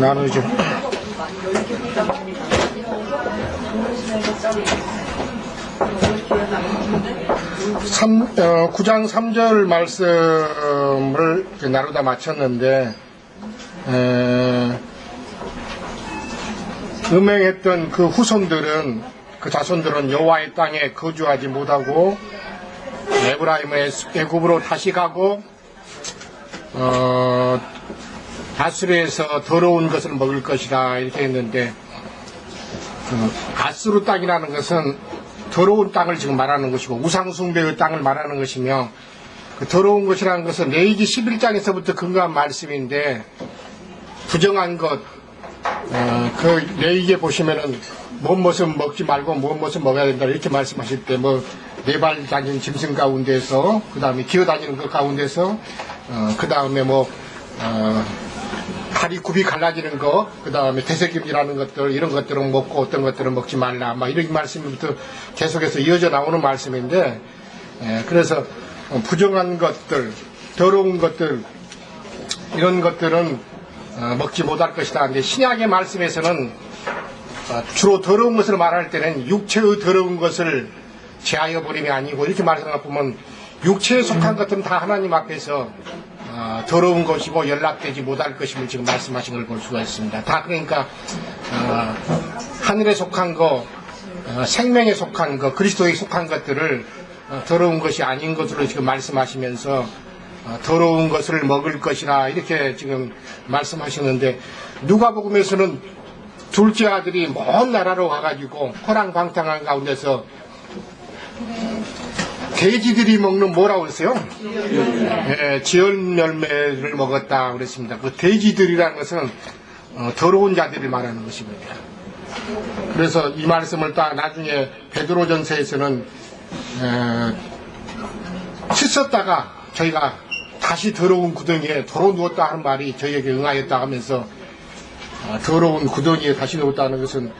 나누죠. 9장 3절 말씀을 나누다 마쳤는데, 음행했던 그 후손들은, 그 자손들은 여호와의 땅에 거주하지 못하고 에브라임의 애굽으로 다시 가고 아수르에서 더러운 것을 먹을 것이다 이렇게 했는데, 아수르 땅이라는 것은 더러운 땅을 지금 말하는 것이고 우상숭배의 땅을 말하는 것이며, 그 더러운 것이라는 것은 레위기 11장에서부터 근거한 말씀인데, 부정한 것, 그 레위기에 보시면은 무엇을 먹지 말고 무엇을 먹어야 된다 이렇게 말씀하실 때, 네 발 다니는 짐승 가운데서, 그 다음에 기어다니는 것 가운데서, 그 다음에 다리 굽이 갈라지는 것, 그 다음에 대세김이라는 것들, 이런 것들은 먹고 어떤 것들은 먹지 말라, 이런 말씀부터 계속해서 이어져 나오는 말씀인데, 그래서 부정한 것들, 더러운 것들, 이런 것들은 먹지 못할 것이다. 근데 신약의 말씀에서는 주로 더러운 것을 말할 때는 육체의 더러운 것을 제하여 버림이 아니고, 이렇게 말씀을 보면 육체에 속한 것들은 다 하나님 앞에서 더러운 것이고 연락되지 못할 것임을 지금 말씀하신 걸 볼 수가 있습니다. 다 그러니까 하늘에 속한 거, 생명에 속한 거, 그리스도에 속한 것들을 더러운 것이 아닌 것으로 지금 말씀하시면서 더러운 것을 먹을 것이라 이렇게 지금 말씀하시는데, 누가복음에서는 둘째 아들이 먼 나라로 가가지고 호랑방탕한 가운데서 돼지들이 먹는 뭐라고 했어요? 지연 열매를 먹었다 그랬습니다. 그 돼지들이라는 것은 더러운 자들을 말하는 것입니다. 그래서 이 말씀을 딱 나중에 베드로전서에서는 씻었다가 저희가 다시 더러운 구덩이에 도로 누웠다 하는 말이 저희에게 응하였다 하면서, 더러운 구덩이에 다시 누웠다는 것은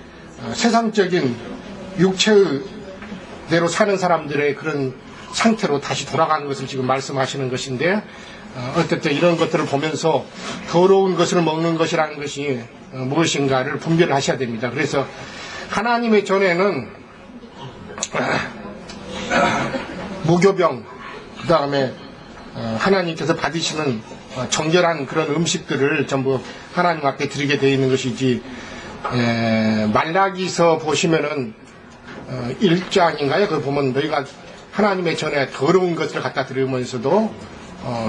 세상적인 육체대로 사는 사람들의 그런 상태로 다시 돌아가는 것을 지금 말씀하시는 것인데, 어쨌든 이런 것들을 보면서 더러운 것을 먹는 것이라는 것이 무엇인가를 분별을 하셔야 됩니다. 그래서 하나님의 전에는 무교병, 그 다음에 하나님께서 받으시는 정결한 그런 음식들을 전부 하나님 앞에 드리게 되어 있는 것이지, 말라기서 보시면은 1장인가요? 그거 보면 너희가 하나님의 전에 더러운 것을 갖다 드리면서도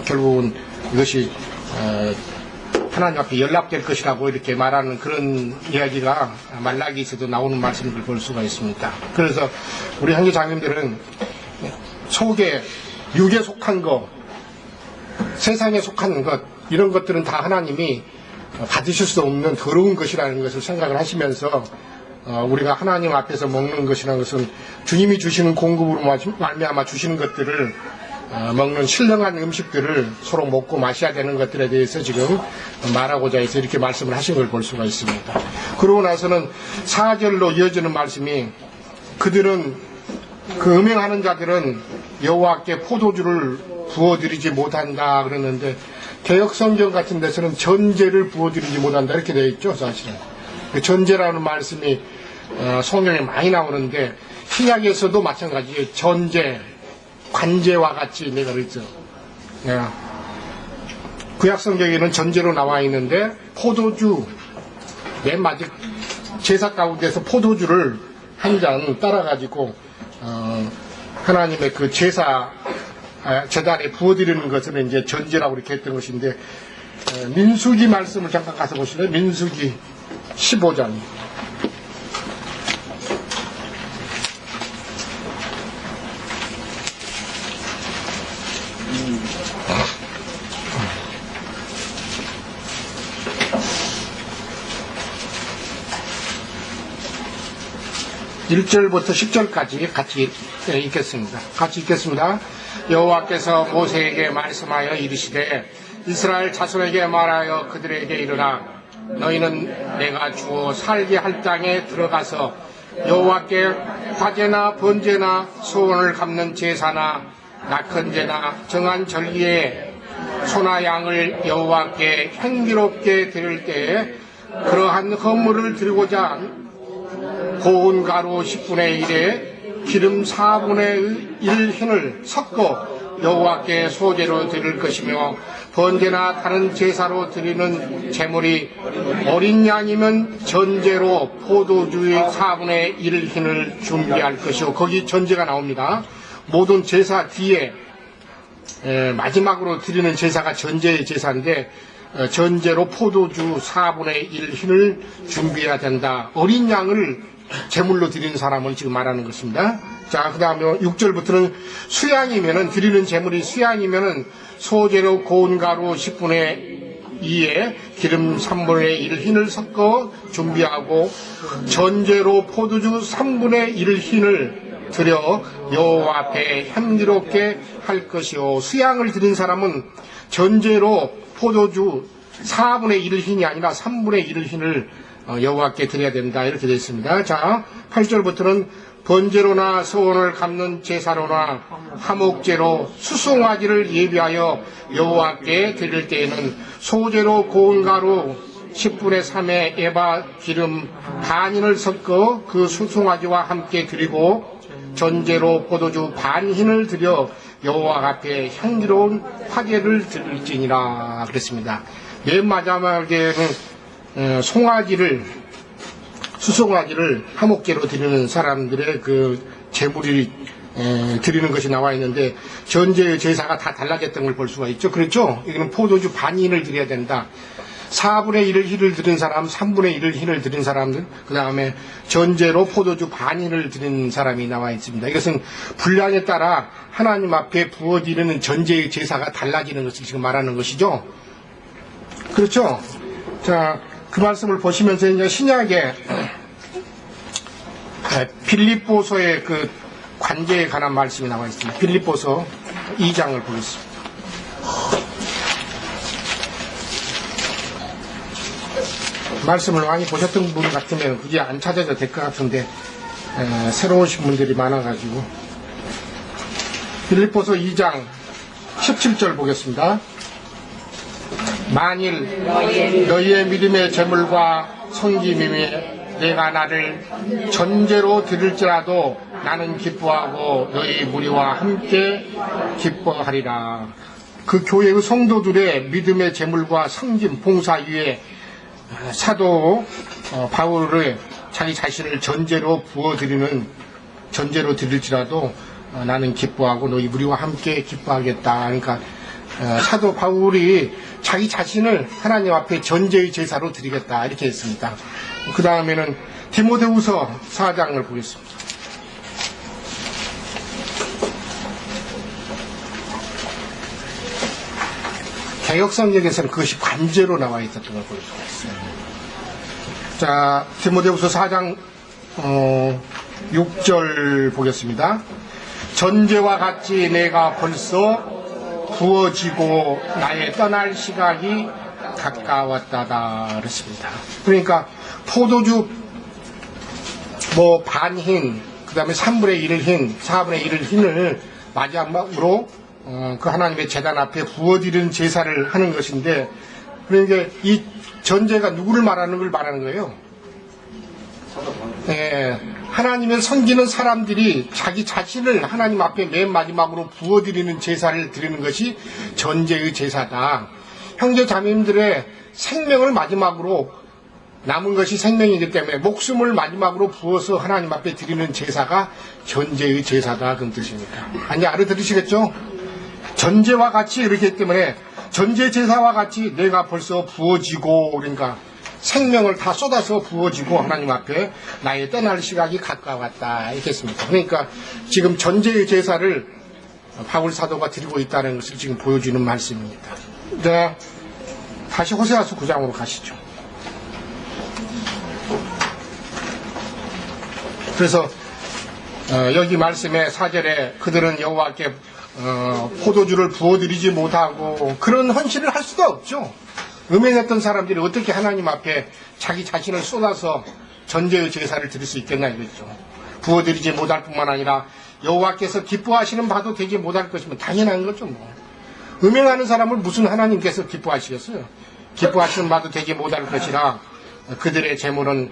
결국은 이것이 하나님 앞에 연락될 것이라고 이렇게 말하는 그런 이야기가 말라기에서도 나오는 말씀을 볼 수가 있습니다. 그래서 우리 형제 자매님들은 속에, 육에 속한 것, 세상에 속한 것, 이런 것들은 다 하나님이 받으실 수 없는 더러운 것이라는 것을 생각을 하시면서, 우리가 하나님 앞에서 먹는 것이라는 것은 주님이 주시는 공급으로 말미암아 주시는 것들을 먹는 신령한 음식들을 서로 먹고 마셔야 되는 것들에 대해서 지금 말하고자 해서 이렇게 말씀을 하신 걸 볼 수가 있습니다. 그러고 나서는 4절로 이어지는 말씀이, 그들은, 그 음행하는 자들은 여호와께 포도주를 부어드리지 못한다 그러는데, 개역성경 같은 데서는 전제를 부어드리지 못한다 이렇게 되어 있죠. 사실은 그 전제라는 말씀이 성경에 많이 나오는데, 신약에서도 마찬가지예요. 전제, 관제와 같이 내가 그랬죠. 구약성경에는 전제로 나와 있는데, 포도주, 맨 마지막 제사 가운데서 포도주를 한 잔 따라가지고 하나님의 그 제단에 부어드리는 것을 이제 전제라고 이렇게 했던 것인데, 민수기 말씀을 잠깐 가서 보실래요? 민수기 15장. (1절부터) (10절까지) 같이 읽겠습니다. 같이 읽겠습니다. 여호와께서 모세에게 말씀하여 이르시되, 이스라엘 자손에게 말하여 그들에게 이르라. 너희는 내가 주어 살게 할 땅에 들어가서 여호와께 화제나 번제나 소원을 갚는 제사나 낙헌제나 정한 절기에 소나 양을 여호와께 향기롭게 드릴 때에 그러한 헌물을 드리고자 고운 가루 10분의 1에 기름 4분의 1 흰을 섞어 여호와께 소제로 드릴 것이며 번제나 다른 제사로 드리는 제물이 어린 양이면 전제로 포도주의 4분의 1 흰을 준비할 것이요. 거기 전제가 나옵니다. 모든 제사 뒤에 마지막으로 드리는 제사가 전제의 제사인데 전제로 포도주 4분의 1 흰을 준비해야 된다. 어린 양을 제물로 드리는 사람을 지금 말하는 것입니다. 자, 그 다음에 6절부터는 수양이면은, 드리는 제물이 수양이면은 소재로 고운 가루 10분의 2에 기름 3분의 1 흰을 섞어 준비하고 전제로 포도주 3분의 1 흰을 드려 여호와 앞에 향기롭게 할 것이요. 수양을 드린 사람은 전제로 포도주 4분의 1 흰이 아니라 3분의 1 흰을 여호와께 드려야 된다. 이렇게 되어 있습니다. 자, 8절부터는 번제로나 소원을 갚는 제사로나 화목제로 수송아지를 예비하여 여호와께 드릴 때에는 소제로 고운 가루 10분의 3에 에바 기름 반인을 섞어 그 수송아지와 함께 드리고 전제로 포도주 반흰을 드려 여호와 앞에 향기로운 화제를 드릴지니라 그랬습니다. 맨 마지막에는 수송아지를 화목제로 드리는 사람들의 그 제물이 드리는 것이 나와 있는데 전제의 제사가 다 달라졌던 걸 볼 수가 있죠. 그렇죠? 이거는 포도주 반인을 드려야 된다. 4분의 1을 흰을 드린 사람, 3분의 1을 흰을 드린 사람들, 그 다음에 전제로 포도주 반인을 드린 사람이 나와 있습니다. 이것은 분량에 따라 하나님 앞에 부어드리는 전제의 제사가 달라지는 것을 지금 말하는 것이죠. 그렇죠? 자, 그 말씀을 보시면서 이제 신약에 빌립보서의 그 관계에 관한 말씀이 나와 있습니다. 빌립보서 2장을 보겠습니다. 말씀을 많이 보셨던 분 같으면 그게 안 찾아도 될 것 같은데 새로 오신 분들이 많아가지고 빌립보서 2장 17절 보겠습니다. 만일 너희의 믿음의 제물과 섬김임에 내가 나를 전제로 드릴지라도 나는 기뻐하고 너희 무리와 함께 기뻐하리라. 그 교회의 성도들의 믿음의 제물과 섬김 봉사 위에 사도 바울을 자기 자신을 전제로 부어드리는 전제로 드릴지라도 나는 기뻐하고 너희 무리와 함께 기뻐하겠다. 그러니까 사도 바울이 자기 자신을 하나님 앞에 전제의 제사로 드리겠다 이렇게 했습니다. 그 다음에는 디모데후서 4장을 보겠습니다. 개역성경에서는 그것이 관제로 나와 있었던 걸 볼 수가 있어요. 자, 디모데후서 4장 6절 보겠습니다. 전제와 같이 내가 벌써 부어지고 나의 떠날 시각이 가까웠다다 그랬습니다. 그러니까 포도주 반흰, 그 다음에 3분의 1을 흰, 4분의 1을 흰을 마지막으로 그 하나님의 제단 앞에 부어드리는 제사를 하는 것인데, 그러니까 이 전제가 누구를 말하는 걸 말하는 거예요. 하나님을 섬기는 사람들이 자기 자신을 하나님 앞에 맨 마지막으로 부어드리는 제사를 드리는 것이 전제의 제사다. 형제 자매님들의 생명을 마지막으로 남은 것이 생명이기 때문에 목숨을 마지막으로 부어서 하나님 앞에 드리는 제사가 전제의 제사다 그런 뜻입니다. 아니 알아들으시겠죠? 전제와 같이 이렇기 때문에 전제 제사와 같이 내가 벌써 부어지고 그러니까 생명을 다 쏟아서 부어지고 하나님 앞에 나의 떠날 시각이 가까웠다 이렇게 했습니다. 그러니까 지금 전제의 제사를 바울 사도가 드리고 있다는 것을 지금 보여주는 말씀입니다. 네, 다시 호세아서 9장으로 가시죠. 그래서 여기 말씀의 4절에 그들은 여호와께 포도주를 부어드리지 못하고 그런 헌신을 할 수가 없죠. 음행했던 사람들이 어떻게 하나님 앞에 자기 자신을 쏟아서 전제의 제사를 드릴 수 있겠나 이거죠. 부어드리지 못할 뿐만 아니라 여호와께서 기뻐하시는 바도 되지 못할 것이면 당연한 거죠. 음행하는 사람을 무슨 하나님께서 기뻐하시겠어요. 기뻐하시는 바도 되지 못할 것이라 그들의 재물은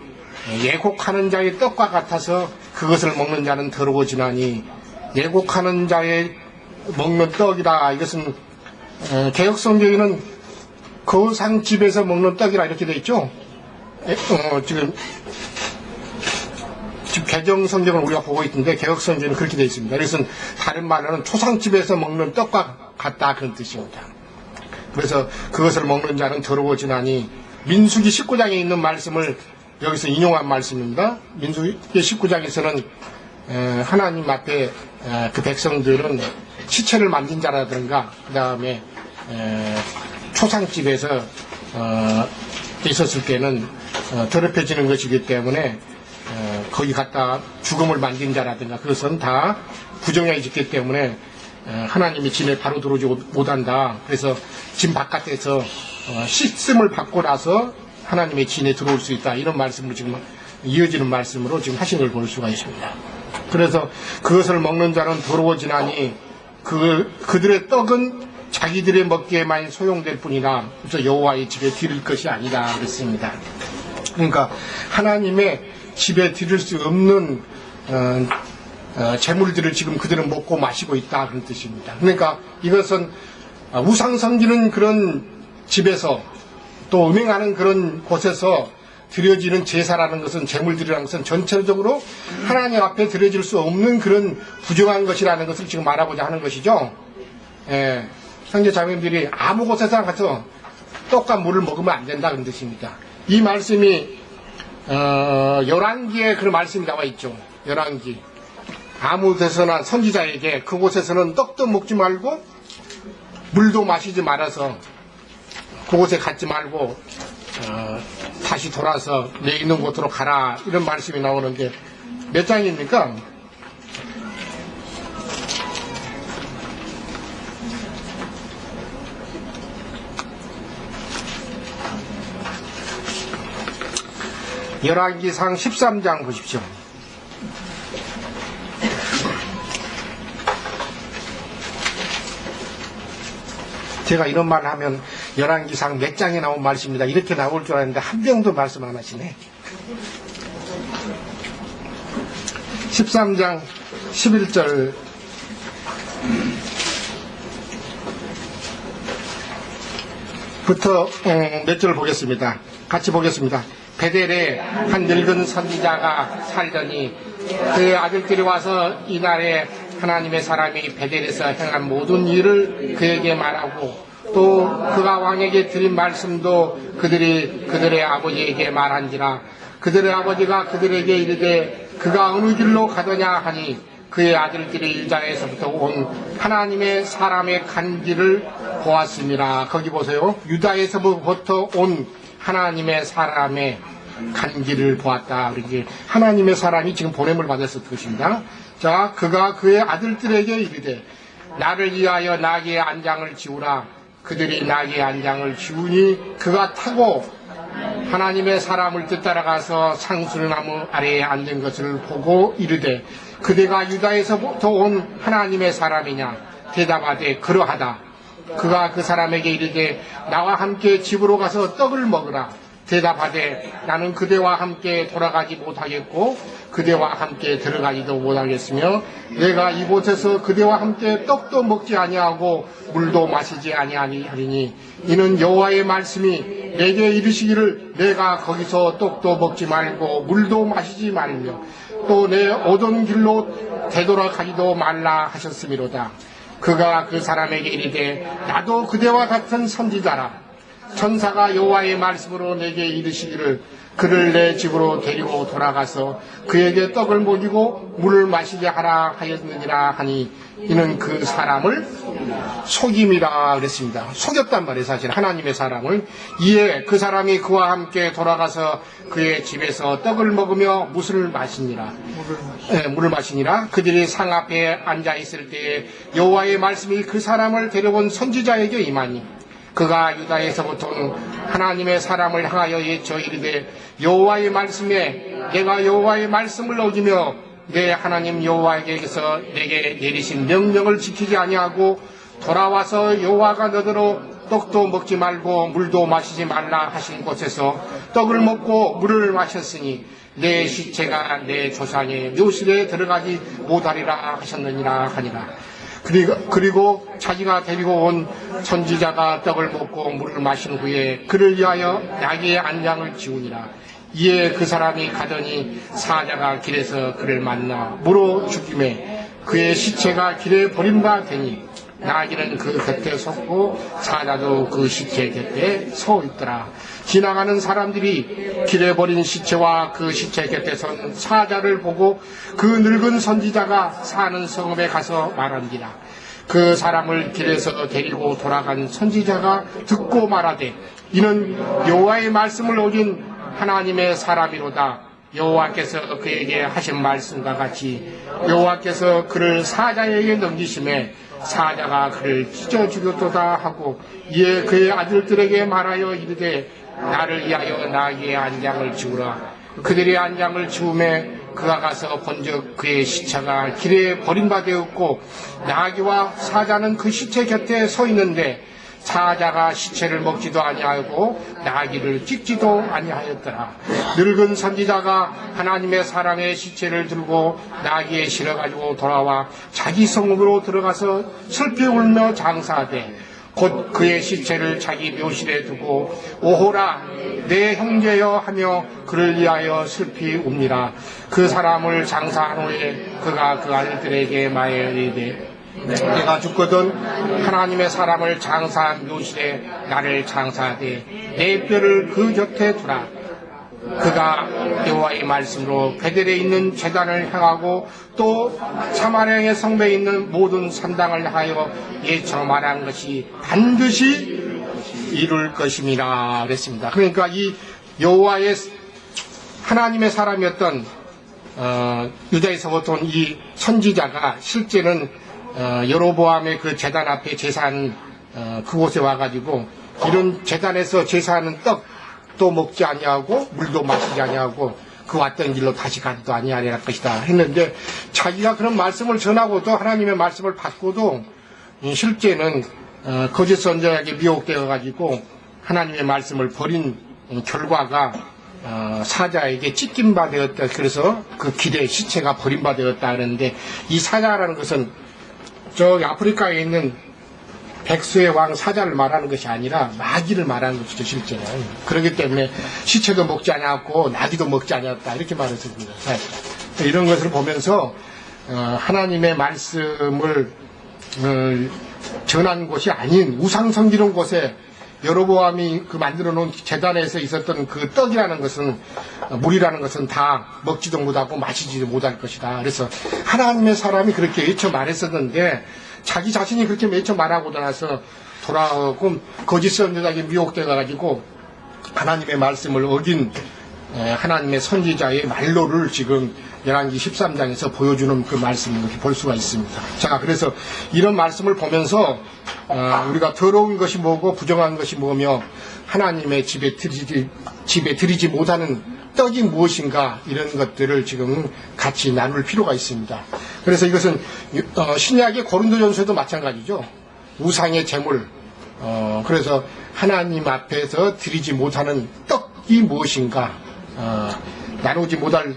예곡하는 자의 떡과 같아서 그것을 먹는 자는 더러워지나니 예곡하는 자의 먹는 떡이다. 이것은 개혁성경에는 거상집에서 먹는 떡이라 이렇게 되어 있죠. 지금 개정성경을 우리가 보고 있는데 개혁성경은 그렇게 되어 있습니다. 그래서 다른 말로는 초상집에서 먹는 떡과 같다 그런 뜻입니다. 그래서 그것을 먹는 자는 더러워지나니 민수기 19장에 있는 말씀을 여기서 인용한 말씀입니다. 민수기 19장에서는 하나님 앞에 그 백성들은 시체를 만진 자라든가 그 다음에 초상집에서 있었을 때는 더럽혀지는 것이기 때문에 거기 갔다 죽음을 만진 자라든가 그것은 다 부정해졌기 때문에 하나님이 진에 바로 들어오지 못한다. 그래서 진 바깥에서 씻음을 받고 나서 하나님의 진에 들어올 수 있다. 이런 말씀으로 지금 이어지는 말씀으로 지금 하신 걸 볼 수가 있습니다. 그래서 그것을 먹는 자는 더러워지나니 그들의 떡은 자기들의 먹기에만 소용될 뿐이라 그래서 여호와의 집에 드릴 것이 아니다 그랬습니다. 그러니까 하나님의 집에 드릴 수 없는 재물들을 지금 그들은 먹고 마시고 있다 그런 뜻입니다. 그러니까 이것은 우상 섬기는 그런 집에서 또 음행하는 그런 곳에서 드려지는 제사라는 것은 재물들이라는 것은 전체적으로 하나님 앞에 드려질 수 없는 그런 부정한 것이라는 것을 지금 말하고자 하는 것이죠. 형제 자매님들이 아무 곳에서나 가서 떡과 물을 먹으면 안 된다 그런 뜻입니다. 이 말씀이 열왕기에 그런 말씀이 나와 있죠. 열왕기 아무 데서나 선지자에게 그곳에서는 떡도 먹지 말고 물도 마시지 말아서 그곳에 갔지 말고 다시 돌아서 내 있는 곳으로 가라 이런 말씀이 나오는데 몇 장입니까? 열왕기상 13장 보십시오. 제가 이런 말 하면 열왕기상 몇 장에 나온 말씀입니다. 이렇게 나올 줄 알았는데 한 병도 말씀 안 하시네. 13장 11절 부터 몇 절을 보겠습니다. 같이 보겠습니다. 베델에 한 늙은 선지자가 살더니 그의 아들들이 와서 이날에 하나님의 사람이 베델에서 행한 모든 일을 그에게 말하고 또 그가 왕에게 드린 말씀도 그들이 그들의 아버지에게 말한지라 그들의 아버지가 그들에게 이르되 그가 어느 길로 가더냐 하니 그의 아들들이 유다에서부터 온 하나님의 사람의 간 길을 보았습니다. 거기 보세요. 유다에서부터 온 하나님의 사람의 간 길을 보았다. 이렇게 하나님의 사람이 지금 보냄을 받았을 것입니다. 자, 그가 그의 아들들에게 이르되 나를 위하여 나귀의 안장을 지우라. 그들이 나귀의 안장을 지우니 그가 타고 하나님의 사람을 뜻따라가서 상수나무 아래에 앉은 것을 보고 이르되 그대가 유다에서부터 온 하나님의 사람이냐? 대답하되 그러하다. 그가 그 사람에게 이르되 나와 함께 집으로 가서 떡을 먹으라. 대답하되 나는 그대와 함께 돌아가지 못하겠고 그대와 함께 들어가지도 못하겠으며 내가 이곳에서 그대와 함께 떡도 먹지 아니하고 물도 마시지 아니하리니 이는 여호와의 말씀이 내게 이르시기를 내가 거기서 떡도 먹지 말고 물도 마시지 말며 또 내 오던 길로 되돌아가지도 말라 하셨음이로다. 그가 그 사람에게 이르되 나도 그대와 같은 선지자라. 천사가 여호와의 말씀으로 내게 이르시기를 그를 내 집으로 데리고 돌아가서 그에게 떡을 먹이고 물을 마시게 하라 하였느니라 하니 이는 그 사람을 속임이라 그랬습니다. 속였단 말이에요. 사실 하나님의 사람을. 이에 그 사람이 그와 함께 돌아가서 그의 집에서 떡을 먹으며 물을 마시니라. 물을 마시니라. 그들이 상 앞에 앉아있을 때에 여호와의 말씀이 그 사람을 데려온 선지자에게 임하니 그가 유다에서부터 하나님의 사람을 향하여 예쳐 이르되 여호와의 말씀에 내가 여호와의 말씀을 어기며 내 하나님 여호와에게서 내게 내리신 명령을 지키지 아니하고 돌아와서 여호와가 너더러 떡도 먹지 말고 물도 마시지 말라 하신 곳에서 떡을 먹고 물을 마셨으니 내 시체가 내 조상의 묘실에 들어가지 못하리라 하셨느니라 하니라. 그리고 자기가 데리고 온 선지자가 떡을 먹고 물을 마신 후에 그를 위하여 나귀의 안장을 지우니라. 이에 그 사람이 가더니 사자가 길에서 그를 만나 물어 죽임에 그의 시체가 길에 버림받으니 나귀는 그 곁에 섰고 사자도 그 시체 곁에 서 있더라. 지나가는 사람들이 길에 버린 시체와 그 시체 곁에 선 사자를 보고 그 늙은 선지자가 사는 성읍에 가서 말한디라. 그 사람을 길에서 데리고 돌아간 선지자가 듣고 말하되 이는 여호와의 말씀을 어긴 하나님의 사람이로다. 여호와께서 그에게 하신 말씀과 같이 여호와께서 그를 사자에게 넘기심에 사자가 그를 찢어 죽였도다 하고 이에 그의 아들들에게 말하여 이르되 나를 위하여 나귀의 안장을 지우라. 그들의 안장을 지우매 그가 가서 본즉 그의 시체가 길에 버림받았고 나귀와 사자는 그 시체 곁에 서 있는데 사자가 시체를 먹지도 아니하고 나귀를 찢지도 아니하였더라. 늙은 선지자가 하나님의 사람의 시체를 들고 나귀에 실어가지고 돌아와 자기 성읍으로 들어가서 슬피 울며 장사하되 곧 그의 시체를 자기 묘실에 두고 오호라 내 형제여 하며 그를 위하여 슬피 웁니다. 그 사람을 장사한 후에 그가 그 아들들에게 말하되 내가 죽거든 하나님의 사람을 장사한 묘실에 나를 장사하되 내 뼈를 그 곁에 두라. 그가 여호와의 말씀으로 베델에 있는 제단을 향하고 또 사마리아의 성배에 있는 모든 산당을 향하여 예처 말한 것이 반드시 이룰 것임이라 그랬습니다. 그러니까 이 여호와의 하나님의 사람이었던 유다에서부터 온 이 선지자가 실제는 여로보암의 그 제단 앞에 제사하는 그곳에 와가지고 이런 제단에서 제사하는 떡도 먹지 아니하고 물도 마시지 아니하고 그 왔던 길로 다시 가지도 아니하리라 것이다 했는데 자기가 그런 말씀을 전하고도 하나님의 말씀을 받고도 실제는 거짓 선지자에게 미혹되어 가지고 하나님의 말씀을 버린 결과가 사자에게 찢긴 바 되었다. 그래서 그 길에 시체가 버림받았다 하는데 이 사자라는 것은 저기 아프리카에 있는 백수의 왕 사자를 말하는 것이 아니라 마귀를 말하는 것이죠, 실제는. 그렇기 때문에 시체도 먹지 않았고 나귀도 먹지 않았다 이렇게 말했습니다. 이런 것을 보면서 하나님의 말씀을 전한 곳이 아닌 우상 섬기는 곳에 여로보암이 그 만들어 놓은 제단에서 있었던 그 떡이라는 것은 물이라는 것은 다 먹지도 못하고 마시지도 못할 것이다. 그래서 하나님의 사람이 그렇게 외쳐 말했었는데 자기 자신이 그렇게 외쳐 말하고 나서 돌아오고 거짓 선지자에게 미혹되어 가지고 하나님의 말씀을 어긴 하나님의 선지자의 말로를 지금 열왕기 13장에서 보여주는 그 말씀을 볼 수가 있습니다. 자, 그래서 이런 말씀을 보면서 우리가 더러운 것이 뭐고 부정한 것이 뭐며 하나님의 집에 들이지 못하는 떡이 무엇인가 이런 것들을 지금 같이 나눌 필요가 있습니다. 그래서 이것은 신약의 고린도전서도 마찬가지죠. 우상의 제물, 그래서 하나님 앞에서 드리지 못하는 떡이 무엇인가, 나누지 못할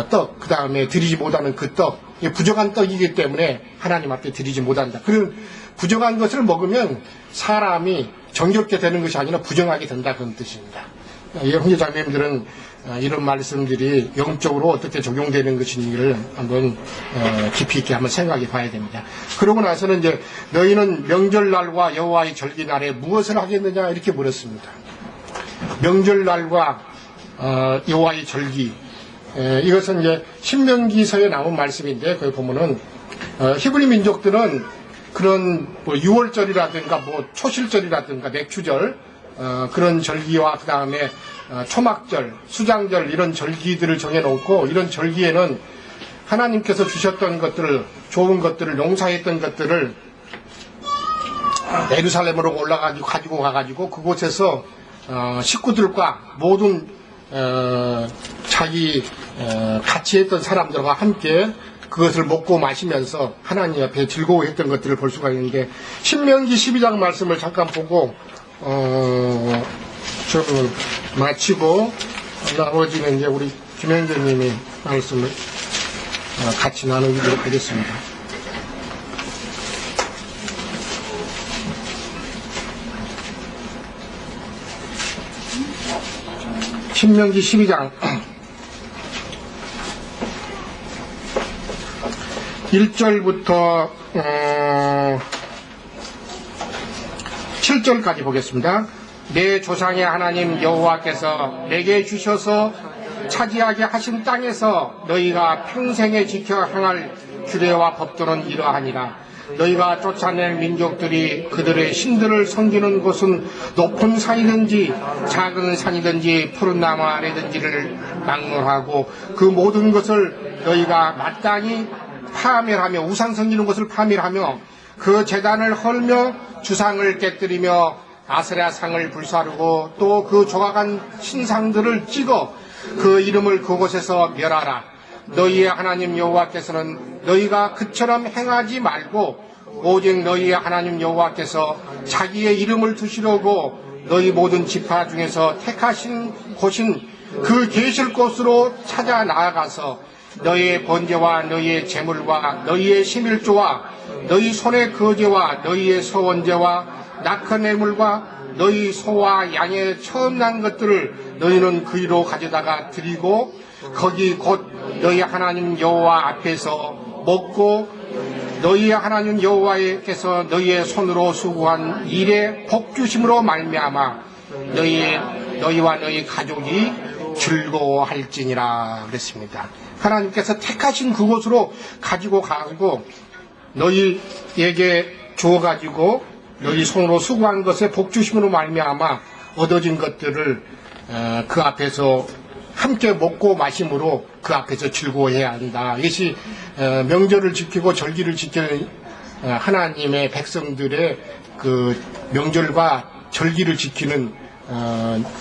떡, 그 다음에 드리지 못하는 그 떡, 부정한 떡이기 때문에 하나님 앞에 드리지 못한다. 그런 부정한 것을 먹으면 사람이 정겹게 되는 것이 아니라 부정하게 된다, 그런 뜻입니다. 형제자매님들은 이런 말씀들이 영적으로 어떻게 적용되는 것인지를 한번 깊이 있게 한번 생각해 봐야 됩니다. 그러고 나서는 이제 너희는 명절날과 여호와의 절기날에 무엇을 하겠느냐 이렇게 물었습니다. 명절날과 여호와의 절기, 이것은 이제 신명기서에 나온 말씀인데 거기 보면은 히브리 민족들은 그런 뭐 6월절이라든가 뭐 초실절이라든가 맥추절, 그런 절기와 그 다음에 초막절, 수장절 이런 절기들을 정해놓고 이런 절기에는 하나님께서 주셨던 것들을, 좋은 것들을, 농사했던 것들을 예루살렘으로 올라가지고 가지고 가가지고 그곳에서 식구들과 모든 자기 같이 했던 사람들과 함께 그것을 먹고 마시면서 하나님 앞에 즐거워했던 것들을 볼 수가 있는데, 신명기 12장 말씀을 잠깐 보고 저를 마치고 나머지는 이제 우리 김현재님이 말씀을 같이 나누도록 하겠습니다. 신명기 12장 1절부터 7절까지 보겠습니다. 내 조상의 하나님 여호와께서 내게 주셔서 차지하게 하신 땅에서 너희가 평생에 지켜 행할 규례와 법도는 이러하니라. 너희가 쫓아낼 민족들이 그들의 신들을 섬기는 곳은 높은 산이든지 작은 산이든지 푸른 나무 아래든지를 막론하고 그 모든 것을 너희가 마땅히 파멸하며, 우상 섬기는 것을 파멸하며 그 제단을 헐며 주상을 깨뜨리며 아세라 상을 불사르고 또 그 조각한 신상들을 찍어 그 이름을 그곳에서 멸하라. 너희의 하나님 여호와께서는 너희가 그처럼 행하지 말고 오직 너희의 하나님 여호와께서 자기의 이름을 두시려고 너희 모든 지파 중에서 택하신 곳인 그 계실 곳으로 찾아 나아가서 너희의 번제와 너희의 제물과 너희의 시밀조와 너희 손의 거제와 너희의 소원제와 낙헌 예물과 너희 소와 양의 처음 난 것들을 너희는 그리로 가져다가 드리고 거기 곧 너희 하나님 여호와 앞에서 먹고 너희의 하나님 여호와께서 너희의 손으로 수고한 일의 복주심으로 말미암아 너희와 너희 가족이 즐거워할지니라 그랬습니다. 하나님께서 택하신 그곳으로 가지고 가고 너희에게 주어가지고 너희 손으로 수고한 것에 복주심으로 말미암아 얻어진 것들을 그 앞에서 함께 먹고 마심으로 그 앞에서 즐거워해야 한다. 이것이 명절을 지키고 절기를 지키는 하나님의 백성들의 그 명절과 절기를 지키는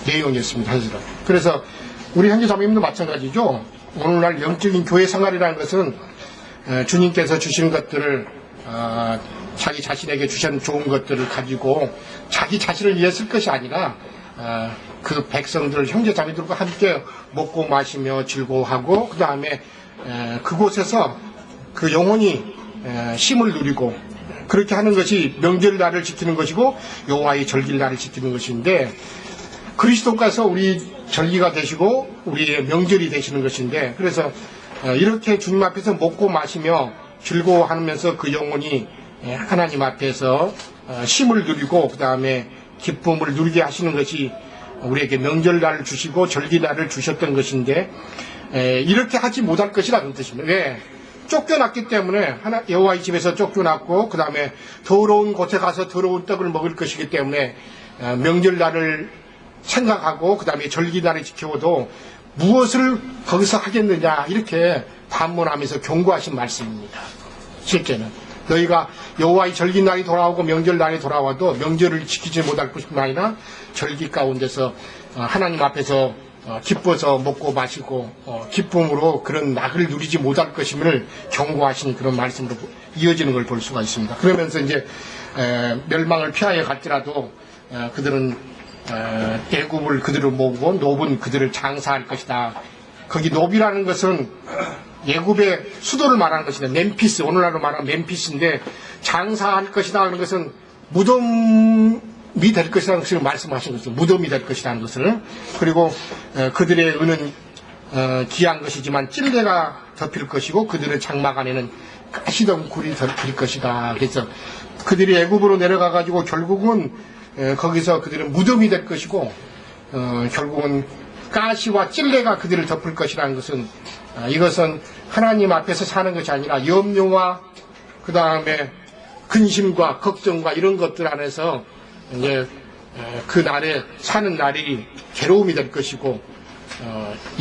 내용이었습니다. 그래서 우리 형제 자매님도 마찬가지죠. 오늘날 영적인 교회 생활이라는 것은 주님께서 주신 것들을 자기 자신에게 주신 좋은 것들을 가지고 자기 자신을 위해 쓸 것이 아니라 그 백성들 형제 자매들과 함께 먹고 마시며 즐거워하고 그 다음에 그곳에서 그 영혼이 쉼을 누리고 그렇게 하는 것이 명절날을 지키는 것이고 여호와의 절기날을 지키는 것인데, 그리스도께서 우리 절기가 되시고 우리의 명절이 되시는 것인데, 그래서 이렇게 주님 앞에서 먹고 마시며 즐거워하면서 그 영혼이 하나님 앞에서 쉼을 누리고 그 다음에 기쁨을 누리게 하시는 것이 우리에게 명절날을 주시고 절기날을 주셨던 것인데, 이렇게 하지 못할 것이라는 뜻입니다. 왜? 쫓겨났기 때문에 여호와의 집에서 쫓겨났고 그 다음에 더러운 곳에 가서 더러운 떡을 먹을 것이기 때문에 명절날을 생각하고 그 다음에 절기날을 지켜도 무엇을 거기서 하겠느냐 이렇게 반문하면서 경고하신 말씀입니다. 실제는 너희가 여호와의 절기날이 돌아오고 명절날이 돌아와도 명절을 지키지 못할 것뿐 아니라 절기 가운데서 하나님 앞에서 기뻐서 먹고 마시고 기쁨으로 그런 낙을 누리지 못할 것임을 경고하신 그런 말씀으로 이어지는 걸 볼 수가 있습니다. 그러면서 이제 멸망을 피하여 갈지라도 그들은 애굽을 그들을 모으고 노분 그들을 장사할 것이다. 거기 노비라는 것은 애굽의 수도를 말하는 것이다. 멤피스, 오늘날로 말하면 멤피스인데 장사할 것이다 하는 것은 무덤이 될 것이라는 것을 말씀하신 것이죠. 무덤이 될 것이라는 것을. 그리고 그들의 은은 귀한 것이지만 찔레가 덮일 것이고 그들의 장막 안에는 가시덩굴이 덮일 것이다. 그래서 그들이 애굽으로 내려가 가지고 결국은 거기서 그들은 무덤이 될 것이고 결국은 가시와 찔레가 그들을 덮을 것이라는 것은 이것은 하나님 앞에서 사는 것이 아니라 염려와 그 다음에 근심과 걱정과 이런 것들 안에서 이제 그 날에 사는 날이 괴로움이 될 것이고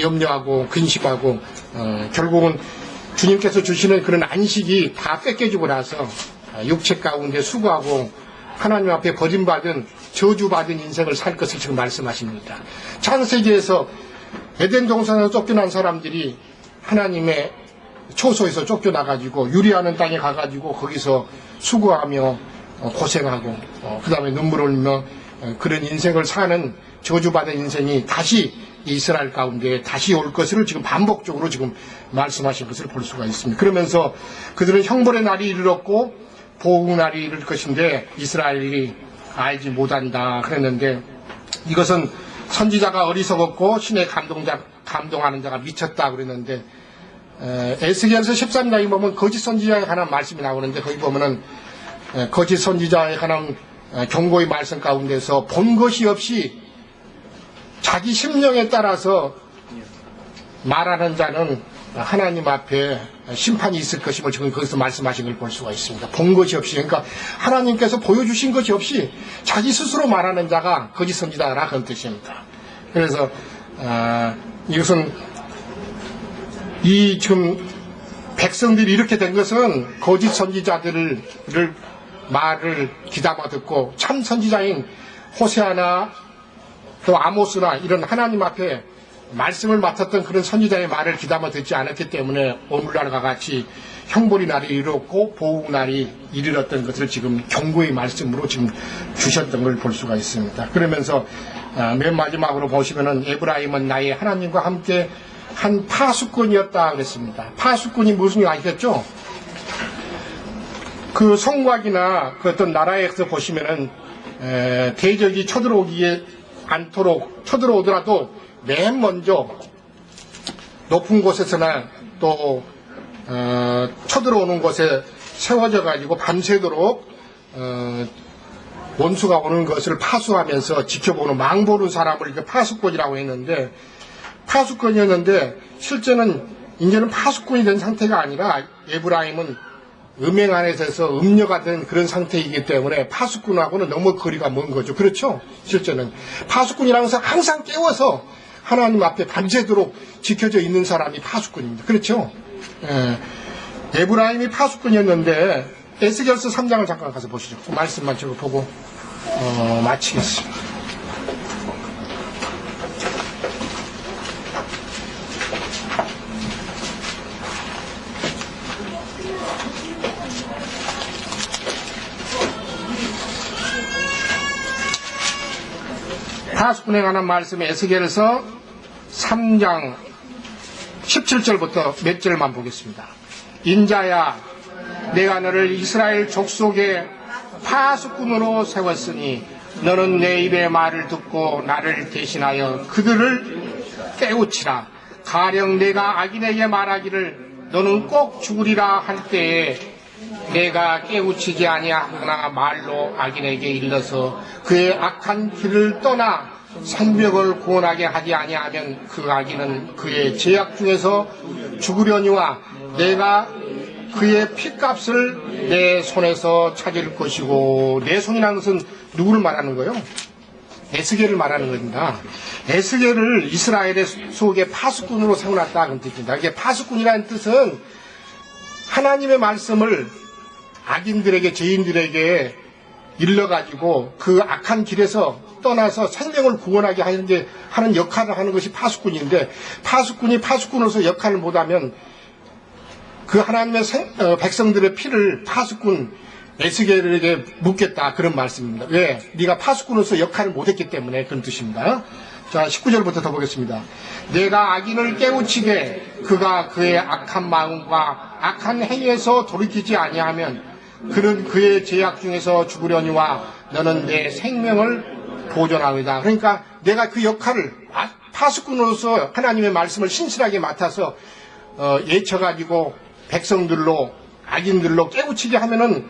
염려하고 근심하고 결국은 주님께서 주시는 그런 안식이 다 뺏겨지고 나서 육체 가운데 수고하고 하나님 앞에 버림받은 저주받은 인생을 살 것을 지금 말씀하십니다. 창세기에서 에덴 동산에서 쫓겨난 사람들이 하나님의 초소에서 쫓겨나가지고 유리하는 땅에 가가지고 거기서 수고하며 고생하고 그 다음에 눈물을 흘리며 그런 인생을 사는 저주받은 인생이 다시 이스라엘 가운데 다시 올 것을 지금 반복적으로 지금 말씀하신 것을 볼 수가 있습니다. 그러면서 그들은 형벌의 날이 이르렀고 보응의 날이 이를 것인데 이스라엘이 알지 못한다 그랬는데, 이것은 선지자가 어리석었고 신의 감동하는 자가 미쳤다 그랬는데, 에스겔서 13장에 보면 거짓 선지자에 관한 말씀이 나오는데, 거기 보면은 거짓 선지자에 관한 경고의 말씀 가운데서 본 것이 없이 자기 심령에 따라서 말하는 자는 하나님 앞에 심판이 있을 것임을 지금 거기서 말씀하신 걸 볼 수가 있습니다. 본 것이 없이, 그러니까 하나님께서 보여주신 것이 없이 자기 스스로 말하는 자가 거짓 선지자라 그런 뜻입니다. 그래서 이것은 이 지금 백성들이 이렇게 된 것은 거짓 선지자들을 말을 귀담아 듣고 참 선지자인 호세아나 또 아모스나 이런 하나님 앞에 말씀을 맡았던 그런 선지자의 말을 귀담아 듣지 않았기 때문에 오늘날과 같이 형벌의 날이 이르렀고 보응의 날이 이르렀던 것을 지금 경고의 말씀으로 지금 주셨던 걸 볼 수가 있습니다. 그러면서 맨 마지막으로 보시면은 에브라임은 나의 하나님과 함께 한 파수꾼이었다 그랬습니다. 파수꾼이 무슨 일 아시겠죠? 그 성곽이나 그 어떤 나라에서 보시면은 대적이 쳐들어오기에 않도록 쳐들어오더라도 맨 먼저 높은 곳에서나 또 쳐들어오는 곳에 세워져 가지고 밤새도록 원수가 오는 것을 파수하면서 지켜보는 망보는 사람을 이렇게 파수꾼이라고 했는데, 파수꾼이었는데 실제는 이제는 파수꾼이 된 상태가 아니라 에브라임은 음행 안에서 음녀가 된 그런 상태이기 때문에 파수꾼하고는 너무 거리가 먼 거죠. 그렇죠? 실제는 파수꾼이라는 것은 항상 깨워서 하나님 앞에 밤새도록 지켜져 있는 사람이 파수꾼입니다. 그렇죠? 에브라임이 파수꾼이었는데 에스겔서 3장을 잠깐 가서 보시죠. 그 말씀만 제가 보고 마치겠습니다. 파수꾼에 관한 말씀이 에스겔서 3장 17절부터 몇 절만 보겠습니다. 인자야, 내가 너를 이스라엘 족속의 파수꾼으로 세웠으니 너는 내 입의 말을 듣고 나를 대신하여 그들을 깨우치라. 가령 내가 악인에게 말하기를 너는 꼭 죽으리라 할 때에 내가 깨우치지 아니하거나 말로 악인에게 일러서 그의 악한 길을 떠나 생명을 구원하게 하지 아니하면 그 악인은 그의 죄악 중에서 죽으려니와 내가 그의 핏값을 내 손에서 찾을 것이고, 내 손이라는 것은 누구를 말하는 거예요? 에스겔을 말하는 겁니다. 에스겔을 이스라엘의 속에 파수꾼으로 세워놨다 그런 뜻입니다. 이게 파수꾼이라는 뜻은 하나님의 말씀을 악인들에게, 죄인들에게 일러가지고 그 악한 길에서 떠나서 생명을 구원하게 하는 역할을 하는 것이 파수꾼인데, 파수꾼이 파수꾼으로서 역할을 못하면 그 하나님의 백성들의 피를 파수꾼 에스겔에게 묻겠다 그런 말씀입니다. 왜? 네가 파수꾼으로서 역할을 못했기 때문에 그런 뜻입니다. 자, 19절부터 더 보겠습니다. 내가 악인을 깨우치게 그가 그의 악한 마음과 악한 행위에서 돌이키지 아니하면 그는 그의 죄악 중에서 죽으려니와 너는 내 생명을 보존하리다. 그러니까 내가 그 역할을 파수꾼으로서 하나님의 말씀을 신실하게 맡아서 예쳐가지고 백성들로 악인들로 깨우치게 하면은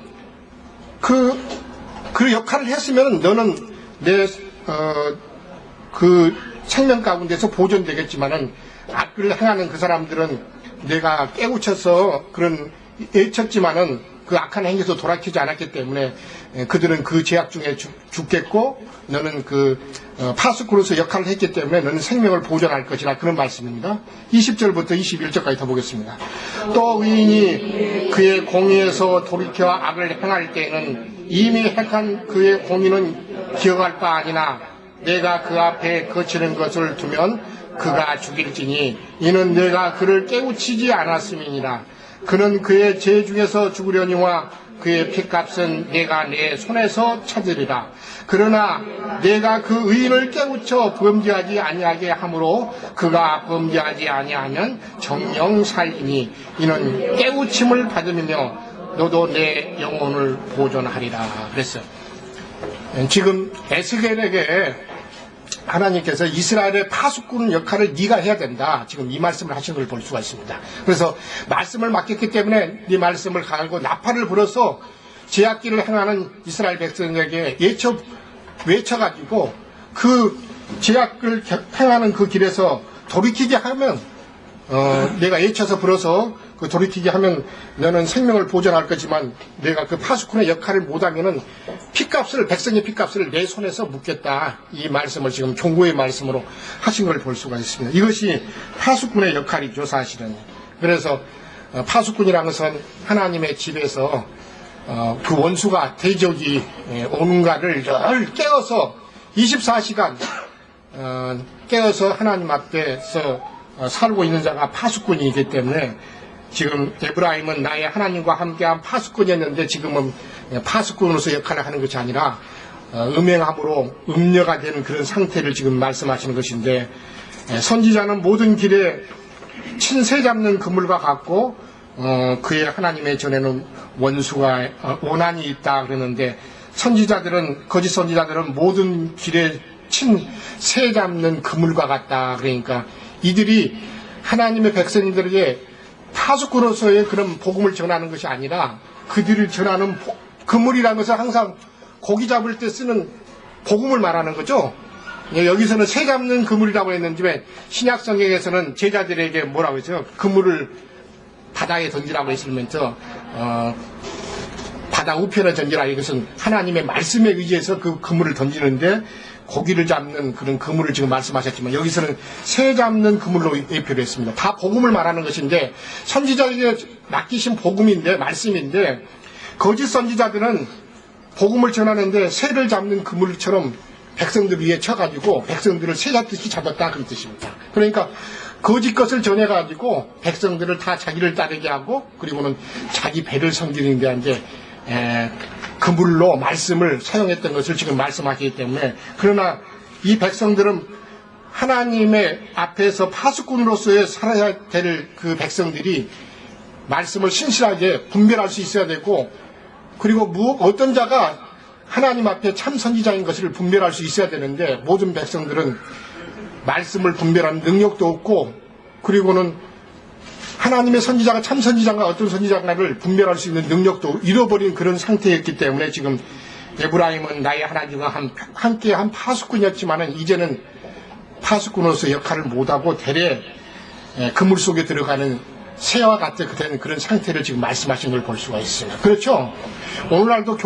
그 역할을 했으면 너는 내 그 생명 가운데서 보존되겠지만은 악을 행하는 그 사람들은 내가 깨우쳐서 그런 예쳤지만은 그 악한 행위에서 돌이키지 않았기 때문에 그들은 그 죄악 중에 죽겠고, 너는 그 파수꾼으로서 역할을 했기 때문에 너는 생명을 보존할 것이라 그런 말씀입니다. 20절부터 21절까지 더 보겠습니다. 또 의인이 그의 공의에서 돌이켜 악을 행할 때에는 이미 행한 그의 공의는 기억할 바 아니나 내가 그 앞에 거치는 것을 두면 그가 죽일지니 이는 내가 그를 깨우치지 않았음이니라. 그는 그의 죄 중에서 죽으려니와 그의 피값은 내가 내 손에서 찾으리라. 그러나 내가 그 의인을 깨우쳐 범죄하지 아니하게 하므로 그가 범죄하지 아니하면 정녕 살리니 이는 깨우침을 받으며 너도 내 영혼을 보존하리라. 그랬어요. 지금 에스겔에게 하나님께서 이스라엘의 파수꾼 역할을 네가 해야 된다. 지금 이 말씀을 하신 걸 볼 수가 있습니다. 그래서 말씀을 맡겼기 때문에 네 말씀을 가지고 나팔을 불어서 제약기를 행하는 이스라엘 백성에게 외쳐가지고 그 제약을 행하는 그 길에서 돌이키게 하면 내가 외쳐서 불어서 그 돌이키게 하면 너는 생명을 보존할 거지만 내가 그 파수꾼의 역할을 못하면은 백성의 피값을 내 손에서 묻겠다. 이 말씀을 지금 경고의 말씀으로 하신 걸 볼 수가 있습니다. 이것이 파수꾼의 역할이죠, 사실은. 그래서 파수꾼이라는 것은 하나님의 집에서 그 원수가 대적이 오는가를 늘 깨어서 24시간 깨어서 하나님 앞에서 살고 있는 자가 파수꾼이기 때문에 지금 에브라임은 나의 하나님과 함께한 파수꾼이었는데 지금은 파수꾼으로서 역할을 하는 것이 아니라 음행함으로 음녀가 되는 그런 상태를 지금 말씀하시는 것인데, 선지자는 모든 길에 친새 잡는 그물과 같고 그의 하나님의 전에는 원수가 원한이 있다 그러는데, 거짓 선지자들은 모든 길에 친새 잡는 그물과 같다. 그러니까 이들이 하나님의 백성들에게 파수꾼으로서의 그런 복음을 전하는 것이 아니라 그들을 전하는 그물이라는 것은 항상 고기 잡을 때 쓰는 복음을 말하는 거죠. 여기서는 새 잡는 그물이라고 했는데 신약 성경에서는 제자들에게 뭐라고 했어요? 그물을 바다에 던지라고 했으면서 바다 우편에 던지라. 이것은 하나님의 말씀에 의지해서 그 그물을 던지는데 고기를 잡는 그런 그물을 지금 말씀하셨지만 여기서는 새 잡는 그물로 예표를 했습니다. 다 복음을 말하는 것인데 선지자에게 맡기신 복음인데 말씀인데 거짓 선지자들은 복음을 전하는데 새를 잡는 그물처럼 백성들 위에 쳐가지고 백성들을 새 잡듯이 잡았다 그런 뜻입니다. 그러니까 거짓 것을 전해가지고 백성들을 다 자기를 따르게 하고 그리고는 자기 배를 섬기는 데 이제 그물로 말씀을 사용했던 것을 지금 말씀하시기 때문에, 그러나 이 백성들은 하나님의 앞에서 파수꾼으로서의 살아야 될 그 백성들이 말씀을 신실하게 분별할 수 있어야 되고, 그리고 어떤 자가 하나님 앞에 참 선지자인 것을 분별할 수 있어야 되는데 모든 백성들은 말씀을 분별하는 능력도 없고 그리고는 하나님의 선지자가 참 선지자가 어떤 선지자인가를 분별할 수 있는 능력도 잃어버린 그런 상태였기 때문에 지금 에브라임은 나의 하나님과 함께한 파수꾼이었지만은 이제는 파수꾼으로서 역할을 못하고 대래 그물 속에 들어가는 새와 같은 그런 상태를 지금 말씀하신 걸 볼 수가 있습니다. 그렇죠? 오늘날도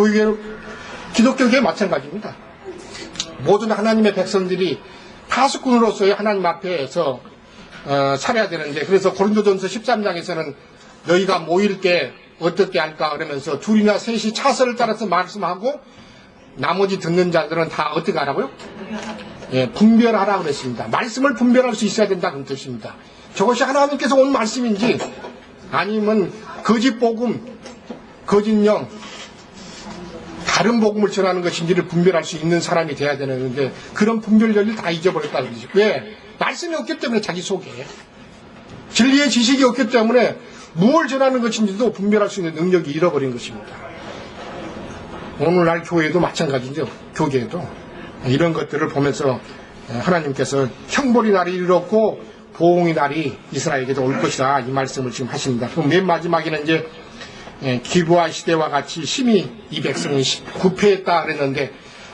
기독교계에 마찬가지입니다. 모든 하나님의 백성들이 파수꾼으로서의 하나님 앞에서 살아야 되는데, 그래서 고린도전서 13장에서는 너희가 모일 때 어떻게 할까 그러면서 둘이나 셋이 차선을 따라서 말씀하고 나머지 듣는 자들은 다 어떻게 하라고요? 분별하라 그랬습니다. 말씀을 분별할 수 있어야 된다 그런 뜻입니다. 저것이 하나님께서 온 말씀인지 아니면 거짓 복음, 거짓 영, 다른 복음을 전하는 것인지를 분별할 수 있는 사람이 돼야 되는데 그런 분별력을 다 잊어버렸다는 거죠. 왜? 말씀이 없기 때문에 자기 속에 진리의 지식이 없기 때문에 무엇을 전하는 것인지도 분별할 수 있는 능력이 잃어버린 것입니다. 오늘날 교회도 마찬가지죠. 교계에도 이런 것들을 보면서 하나님께서 형벌의 날이 이르렀고 보응의 날이 이스라엘에게도 올 것이다 이 말씀을 지금 하십니다. 그럼 맨 마지막에는 이제 기브아 시대와 같이 심히 이 백성이 구패했다 그랬는데,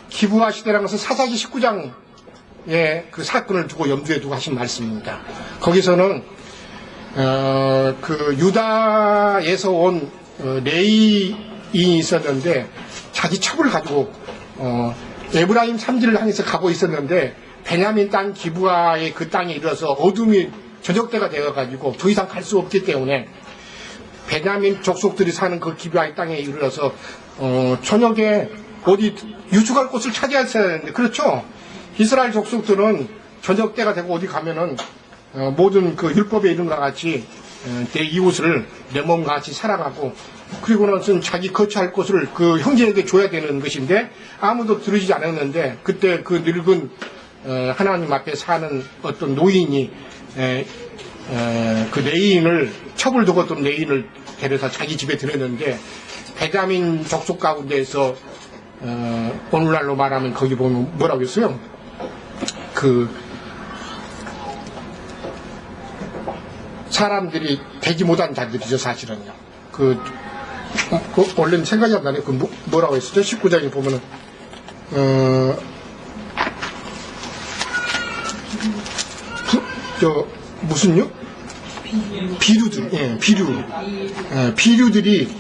기브아 시대라는 것은 사사기 19장 그 사건을 두고 염두에 두고 하신 말씀입니다. 거기서는 그 유다에서 온 레이인이 있었는데 자기 첩을 가지고 에브라임 산지를 향해서 가고 있었는데 베냐민 땅 기브아의 그 땅에 이르러서 어둠이 저녁때가 되어가지고 더 이상 갈 수 없기 때문에 베냐민 족속들이 사는 그 기브아의 땅에 이르러서 저녁에 어디 유축할 곳을 찾아야 되는데, 그렇죠? 이스라엘 족속들은 저녁 때가 되고 어디 가면은 모든 그 율법에 이른 것 같이 내 이웃을 내 몸과 같이 사랑하고 그리고 나서 자기 거처할 곳을 그 형제에게 줘야 되는 것인데 아무도 들으지 않았는데 그때 그 늙은 하나님 앞에 사는 어떤 노인이 그 레인을 첩을 두었던 레인을 데려서 자기 집에 들였는데 베냐민 족속 가운데에서 오늘날로 말하면 거기 보면 뭐라고 했어요? 그 사람들이 되지 못한 자들이죠 사실은요. 원래는 생각이 안 나네. 뭐라고 했었죠? 19장에 보면은 무슨요? 비류들, 예, 비류들이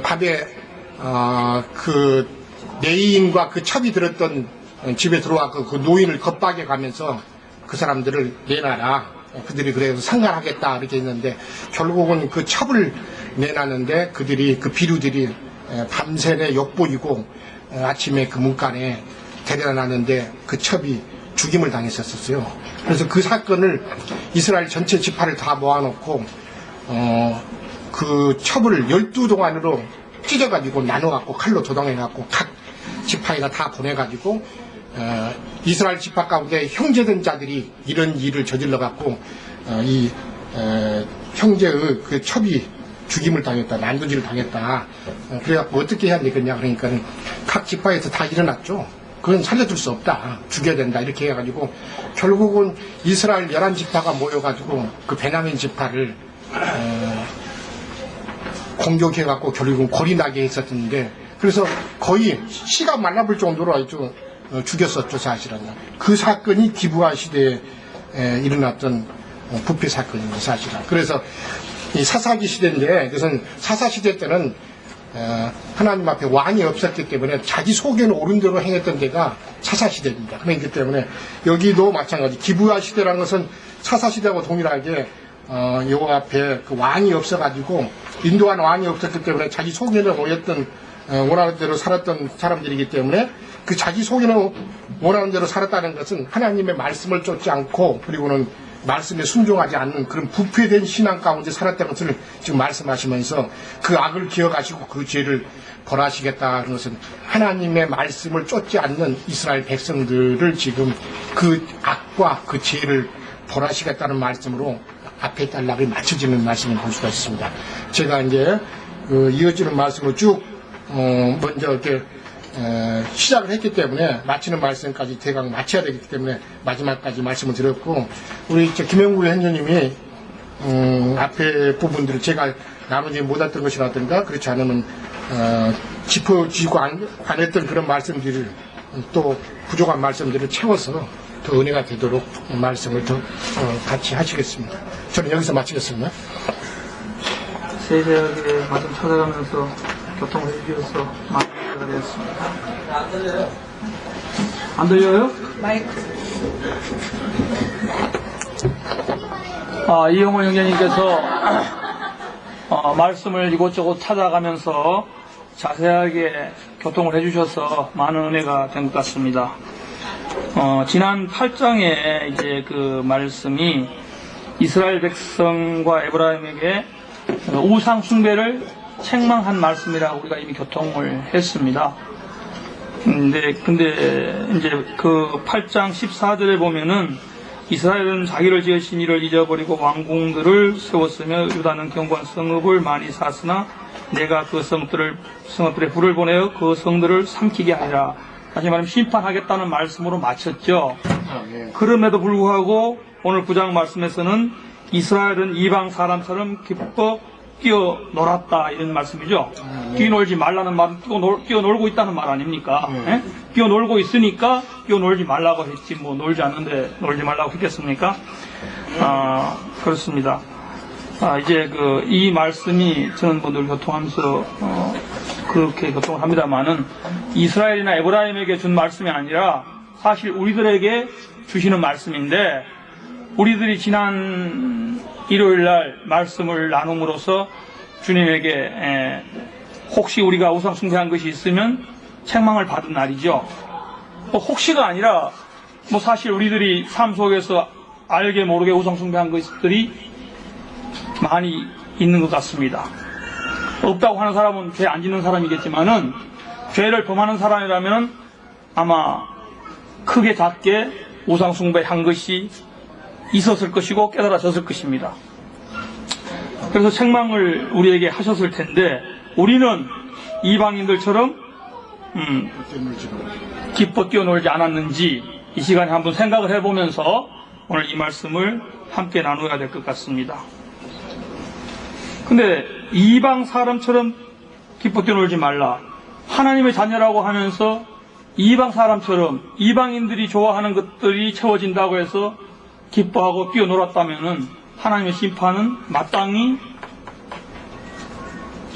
밤에 그 레인과 그 첩이 들었던 집에 들어와 그 노인을 겁박해 가면서 그 사람들을 내놔라. 그들이 그래서 상관하겠다 이렇게 했는데 결국은 그 첩을 내놨는데 그들이 그 비류들이 밤새내 엿보이고 아침에 그 문간에 데려다 놨는데 그 첩이 죽임을 당했었어요. 그래서 그 사건을 이스라엘 전체 지파를 다 모아놓고 그 첩을 12동안으로 찢어가지고 나눠갖고 칼로 도당해갖고 각 지파에다 다 보내가지고 이스라엘 지파 가운데 형제된 자들이 이런 일을 저질러갖고 이 형제의 그 첩이 죽임을 당했다, 난도질을 당했다. 그래갖고 어떻게 해야 되겠냐 그러니까 각 지파에서 다 일어났죠. 그건 살려줄 수 없다. 죽여야 된다. 이렇게 해가지고 결국은 이스라엘 11지파가 모여가지고 그 베냐민 지파를 공격해갖고 결국은 골이 나게 했었는데 그래서 거의 씨가 말라볼 정도로 아주 죽였었죠 사실은. 그 사건이 기브아 시대에 일어났던 부패 사건입니다 사실은. 그래서 이 사사기 시대인데 그것은 사사 시대 때는 하나님 앞에 왕이 없었기 때문에 자기 소견을 옳은 대로 행했던 데가 사사시대입니다. 그렇기 때문에 여기도 마찬가지 기브아 시대라는 것은 사사시대하고 동일하게 여호와 앞에 그 왕이 없어가지고 인도한 왕이 없었기 때문에 자기 소견을 옳았던 원하는 대로 살았던 사람들이기 때문에 그 자기 소견을 원하는 대로 살았다는 것은 하나님의 말씀을 쫓지 않고 그리고는 말씀에 순종하지 않는 그런 부패된 신앙 가운데 살았다는 것을 지금 말씀하시면서 그 악을 기억하시고 그 죄를 벌하시겠다는 것은 하나님의 말씀을 쫓지 않는 이스라엘 백성들을 지금 그 악과 그 죄를 벌하시겠다는 말씀으로 앞에 단락이 맞춰지는 말씀을 볼 수가 있습니다. 제가 이제 이어지는 말씀을 쭉 먼저 이렇게 시작을 했기 때문에 마치는 말씀까지 대강 마쳐야 되기 때문에 마지막까지 말씀을 드렸고 우리 김영구 형제님이 앞에 부분들을 제가 나누지 못했던 것이라든가 그렇지 않으면 짚어지고 안 했던 그런 말씀들을 또 부족한 말씀들을 채워서 더 은혜가 되도록 말씀을 더 같이 하시겠습니다. 저는 여기서 마치겠습니다. 세세하게 말씀 찾아가면서 교통을 해주셔서 많은 은혜가 되었습니다. 안 들려요? 안 들려요? 마이크. 이영호 형제님께서 말씀을 이곳저곳 찾아가면서 자세하게 교통을 해주셔서 많은 은혜가 된 것 같습니다. 지난 8장에 이제 그 말씀이 이스라엘 백성과 에브라임에게 우상 숭배를 책망한 말씀이라고 우리가 이미 교통을 했습니다. 근데 이제 그 8장 14절에 보면은 이스라엘은 자기를 지으신 이를 잊어버리고 왕궁들을 세웠으며 유다는 견고한 성읍을 많이 샀으나 내가 그 성읍들의 불을 보내어 그 성들을 삼키게 하리라. 다시 말하면 심판하겠다는 말씀으로 마쳤죠. 그럼에도 불구하고 오늘 9장 말씀에서는 이스라엘은 이방 사람처럼 기뻐 뛰어놀았다 이런 말씀이죠. 뛰어놀지 말라는 말은 뛰어놀고 있다는 말 아닙니까? 예? 뛰어놀고 있으니까 뛰어놀지 말라고 했지 뭐 놀지 않는데 놀지 말라고 했겠습니까? 그렇습니다. 이제 이 말씀이 저는 늘 교통하면서 그렇게 교통을 합니다만은 이스라엘이나 에브라임에게 준 말씀이 아니라 사실 우리들에게 주시는 말씀인데 우리들이 지난 일요일날 말씀을 나눔으로써 주님에게 혹시 우리가 우상 숭배한 것이 있으면 책망을 받은 날이죠. 혹시가 아니라 뭐 사실 우리들이 삶 속에서 알게 모르게 우상숭배한 것들이 많이 있는 것 같습니다. 없다고 하는 사람은 죄 안 짓는 사람이겠지만은 죄를 범하는 사람이라면 아마 크게 작게 우상숭배한 것이 있었을 것이고 깨달아졌을 것입니다. 그래서 책망을 우리에게 하셨을 텐데 우리는 이방인들처럼 기뻐 뛰어놀지 않았는지 이 시간에 한번 생각을 해보면서 오늘 이 말씀을 함께 나누어야 될 것 같습니다. 근데 이방 사람처럼 기뻐 뛰어놀지 말라. 하나님의 자녀라고 하면서 이방 사람처럼 이방인들이 좋아하는 것들이 채워진다고 해서 기뻐하고 뛰어놀았다면은 하나님의 심판은 마땅히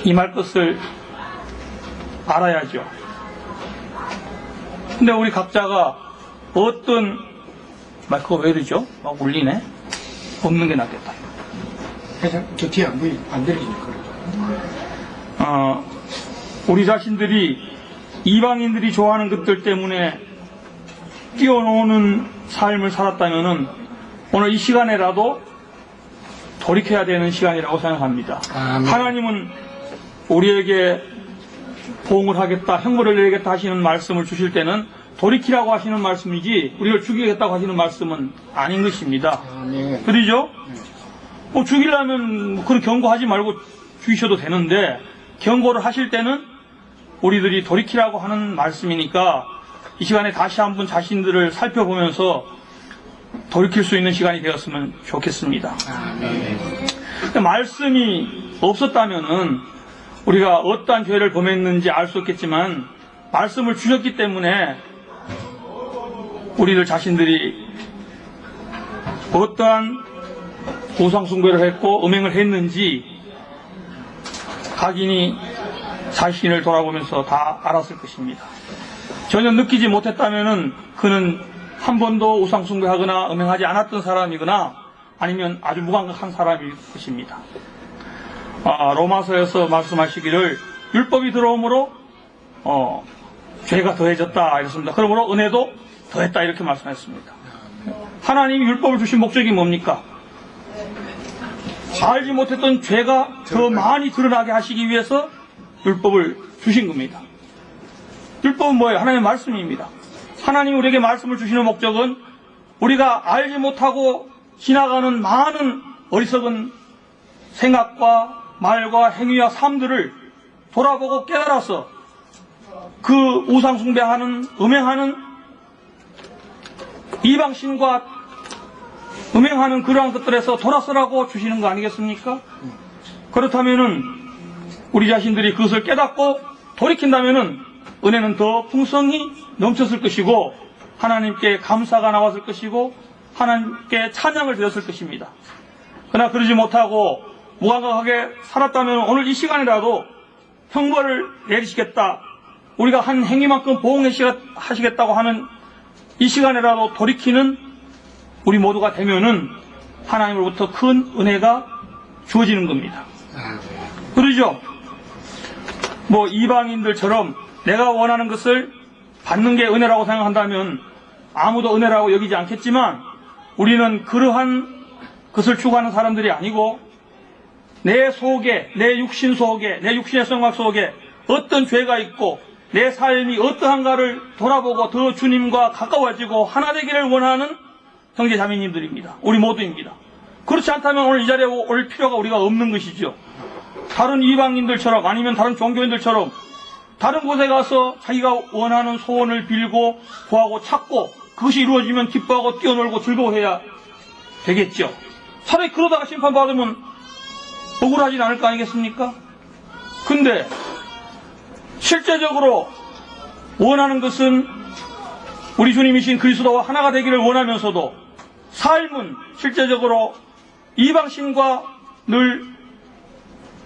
임할 것을 알아야죠. 근데 우리 각자가 어떤 마이크가 왜 이러죠? 막 울리네? 없는 게 낫겠다. 저 뒤에 안 들리니까. 우리 자신들이 이방인들이 좋아하는 것들 때문에 뛰어노는 삶을 살았다면은 오늘 이 시간에라도 돌이켜야 되는 시간이라고 생각합니다. 하나님은 우리에게 보응을 하겠다, 형벌을 내리겠다 하시는 말씀을 주실 때는 돌이키라고 하시는 말씀이지 우리를 죽이겠다고 하시는 말씀은 아닌 것입니다. 그러죠? 뭐 죽이려면 그런 경고하지 말고 죽이셔도 되는데 경고를 하실 때는 우리들이 돌이키라고 하는 말씀이니까 이 시간에 다시 한번 자신들을 살펴보면서 돌이킬 수 있는 시간이 되었으면 좋겠습니다. 말씀이 없었다면은 우리가 어떠한 죄를 범했는지 알 수 없겠지만 말씀을 주셨기 때문에 우리들 자신들이 어떠한 우상숭배를 했고 음행을 했는지 각인이 자신을 돌아보면서 다 알았을 것입니다. 전혀 느끼지 못했다면은 그는 한 번도 우상숭배하거나 음행하지 않았던 사람이거나 아니면 아주 무감각한 사람일 것입니다. 로마서에서 말씀하시기를 율법이 들어오므로 죄가 더해졌다 이렇습니다. 그러므로 은혜도 더했다 이렇게 말씀했습니다. 하나님이 율법을 주신 목적이 뭡니까? 알지 못했던 죄가 더 많이 드러나게 하시기 위해서 율법을 주신 겁니다. 율법은 뭐예요? 하나님의 말씀입니다. 하나님이 우리에게 말씀을 주시는 목적은 우리가 알지 못하고 지나가는 많은 어리석은 생각과 말과 행위와 삶들을 돌아보고 깨달아서 그 우상숭배하는 음행하는 이방신과 음행하는 그러한 것들에서 돌아서라고 주시는 거 아니겠습니까? 그렇다면은 우리 자신들이 그것을 깨닫고 돌이킨다면은 은혜는 더 풍성히 넘쳤을 것이고 하나님께 감사가 나왔을 것이고 하나님께 찬양을 드렸을 것입니다. 그러나 그러지 못하고 무감각하게 살았다면 오늘 이 시간이라도 형벌을 내리시겠다, 우리가 한 행위만큼 보응하시겠다고 하는 이 시간이라도 돌이키는 우리 모두가 되면은 하나님으로부터 큰 은혜가 주어지는 겁니다. 그러죠? 뭐 이방인들처럼 내가 원하는 것을 받는 게 은혜라고 생각한다면 아무도 은혜라고 여기지 않겠지만 우리는 그러한 것을 추구하는 사람들이 아니고 내 속에, 내 육신 속에, 내 육신의 생각 속에 어떤 죄가 있고 내 삶이 어떠한가를 돌아보고 더 주님과 가까워지고 하나 되기를 원하는 형제 자매님들입니다. 우리 모두입니다. 그렇지 않다면 오늘 이 자리에 올 필요가 우리가 없는 것이죠. 다른 이방인들처럼 아니면 다른 종교인들처럼 다른 곳에 가서 자기가 원하는 소원을 빌고 구하고 찾고 그것이 이루어지면 기뻐하고 뛰어놀고 즐거워해야 되겠죠. 차라리 그러다가 심판받으면 억울하진 않을 거 아니겠습니까? 근데 실제적으로 원하는 것은 우리 주님이신 그리스도와 하나가 되기를 원하면서도 삶은 실제적으로 이방신과 늘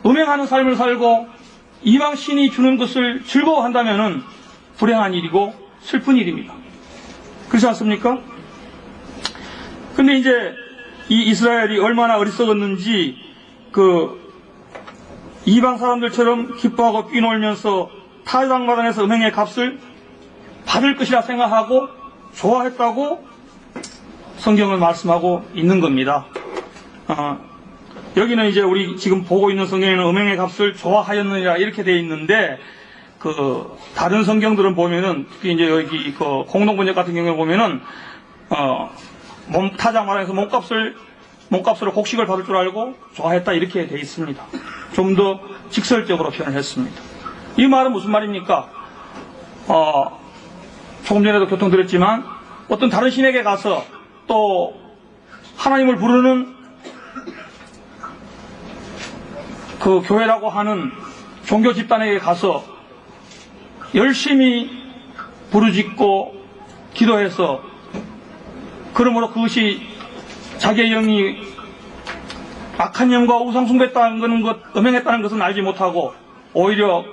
음행하는 삶을 살고 이방신이 주는 것을 즐거워한다면 불행한 일이고 슬픈 일입니다. 그렇지 않습니까? 근데 이제 이 이스라엘이 얼마나 어리석었는지 그 이방 사람들처럼 기뻐하고 뛰놀면서 타작마당에서 음행의 값을 받을 것이라 생각하고 좋아했다고 성경을 말씀하고 있는 겁니다. 여기는 이제 우리 지금 보고 있는 성경에는 음행의 값을 좋아하였느니라 이렇게 돼 있는데, 다른 성경들은 보면은, 특히 이제 여기 공동번역 같은 경우에 보면은, 타작 말하면서 몸값으로 곡식을 받을 줄 알고 좋아했다 이렇게 돼 있습니다. 좀 더 직설적으로 표현을 했습니다. 이 말은 무슨 말입니까? 조금 전에도 교통드렸지만, 어떤 다른 신에게 가서 또 하나님을 부르는 그 교회라고 하는 종교 집단에게 가서 열심히 부르짖고 기도해서, 그러므로 그것이 자기의 영이 악한 영과 우상숭배했다는 것, 음행했다는 것은 알지 못하고 오히려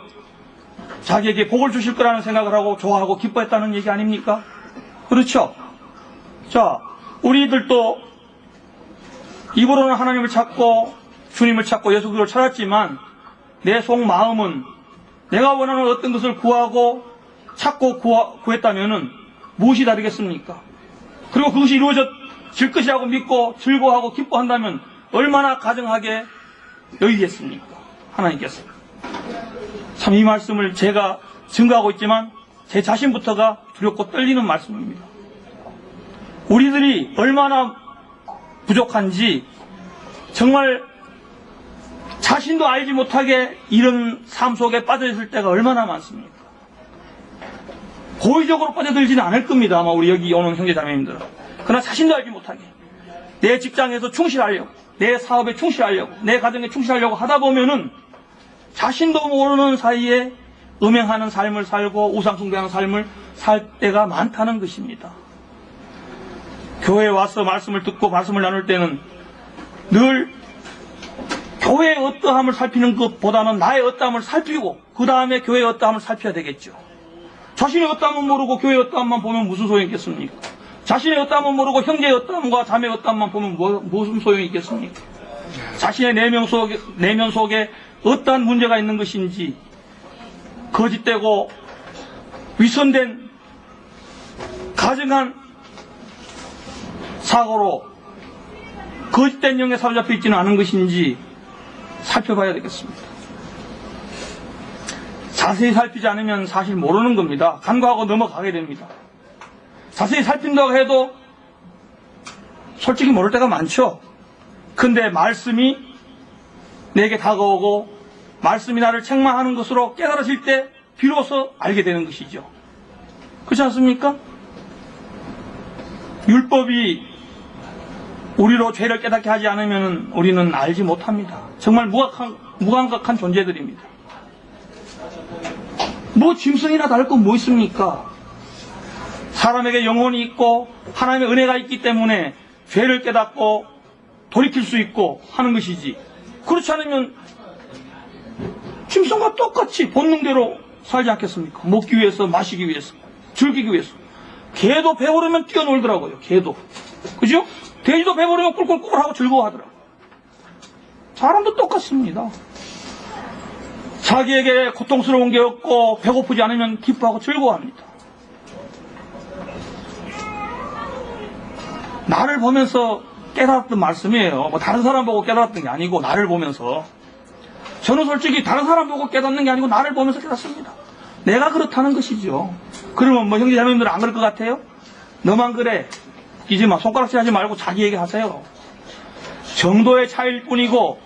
자기에게 복을 주실 거라는 생각을 하고 좋아하고 기뻐했다는 얘기 아닙니까? 그렇죠? 자, 우리들도 입으로는 하나님을 찾고 주님을 찾고 예수 그리스도를 찾았지만 내 속마음은 내가 원하는 어떤 것을 구하고 찾고 구했다면은 무엇이 다르겠습니까? 그리고 그것이 이루어질 것이라고 믿고 즐거워하고 기뻐한다면 얼마나 가정하게 여기겠습니까? 하나님께서. 참 이 말씀을 제가 증거하고 있지만 제 자신부터가 두렵고 떨리는 말씀입니다. 우리들이 얼마나 부족한지 정말 자신도 알지 못하게 이런 삶 속에 빠져있을 때가 얼마나 많습니까? 고의적으로 빠져들지는 않을 겁니다. 아마 우리 여기 오는 형제자매님들은. 그러나 자신도 알지 못하게 내 직장에서 충실하려고, 내 사업에 충실하려고, 내 가정에 충실하려고 하다 보면은 자신도 모르는 사이에 음행하는 삶을 살고 우상숭배하는 삶을 살 때가 많다는 것입니다. 교회에 와서 말씀을 듣고 말씀을 나눌 때는 늘 교회의 어떠함을 살피는 것보다는 나의 어떠함을 살피고 그 다음에 교회의 어떠함을 살펴야 되겠죠. 자신의 어떠함은 모르고 교회의 어떠함만 보면 무슨 소용이 있겠습니까? 자신의 어떠함은 모르고 형제의 어떠함과 자매의 어떠함만 보면 무슨 소용이 있겠습니까? 자신의 내면 속에 어떠한 문제가 있는 것인지, 거짓되고 위선된 가증한 사고로 거짓된 영에 사로잡혀 있지는 않은 것인지 살펴봐야 되겠습니다. 자세히 살피지 않으면 사실 모르는 겁니다. 간과하고 넘어가게 됩니다. 자세히 살핀다고 해도 솔직히 모를 때가 많죠. 근데 말씀이 내게 다가오고 말씀이 나를 책망하는 것으로 깨달아질 때 비로소 알게 되는 것이죠. 그렇지 않습니까? 율법이 우리로 죄를 깨닫게 하지 않으면 우리는 알지 못합니다. 정말 무감각한 존재들입니다. 뭐 짐승이나 다를 건 뭐 있습니까? 사람에게 영혼이 있고 하나님의 은혜가 있기 때문에 죄를 깨닫고 돌이킬 수 있고 하는 것이지, 그렇지 않으면 짐승과 똑같이 본능대로 살지 않겠습니까? 먹기 위해서, 마시기 위해서, 즐기기 위해서. 개도 배부르면 뛰어놀더라고요. 개도. 그죠? 돼지도 배부르면 꿀꿀꿀하고 즐거워하더라고요. 사람도 똑같습니다. 자기에게 고통스러운 게 없고 배고프지 않으면 기뻐하고 즐거워합니다. 나를 보면서 깨달았던 말씀이에요. 뭐 다른 사람 보고 깨달았던 게 아니고 나를 보면서. 저는 솔직히 다른 사람 보고 깨닫는 게 아니고 나를 보면서 깨닫습니다. 내가 그렇다는 것이죠. 그러면 뭐 형제자매님들은 안 그럴 것 같아요? 너만 그래. 이제 막 손가락질 하지 말고 자기 얘기하세요. 정도의 차이일 뿐이고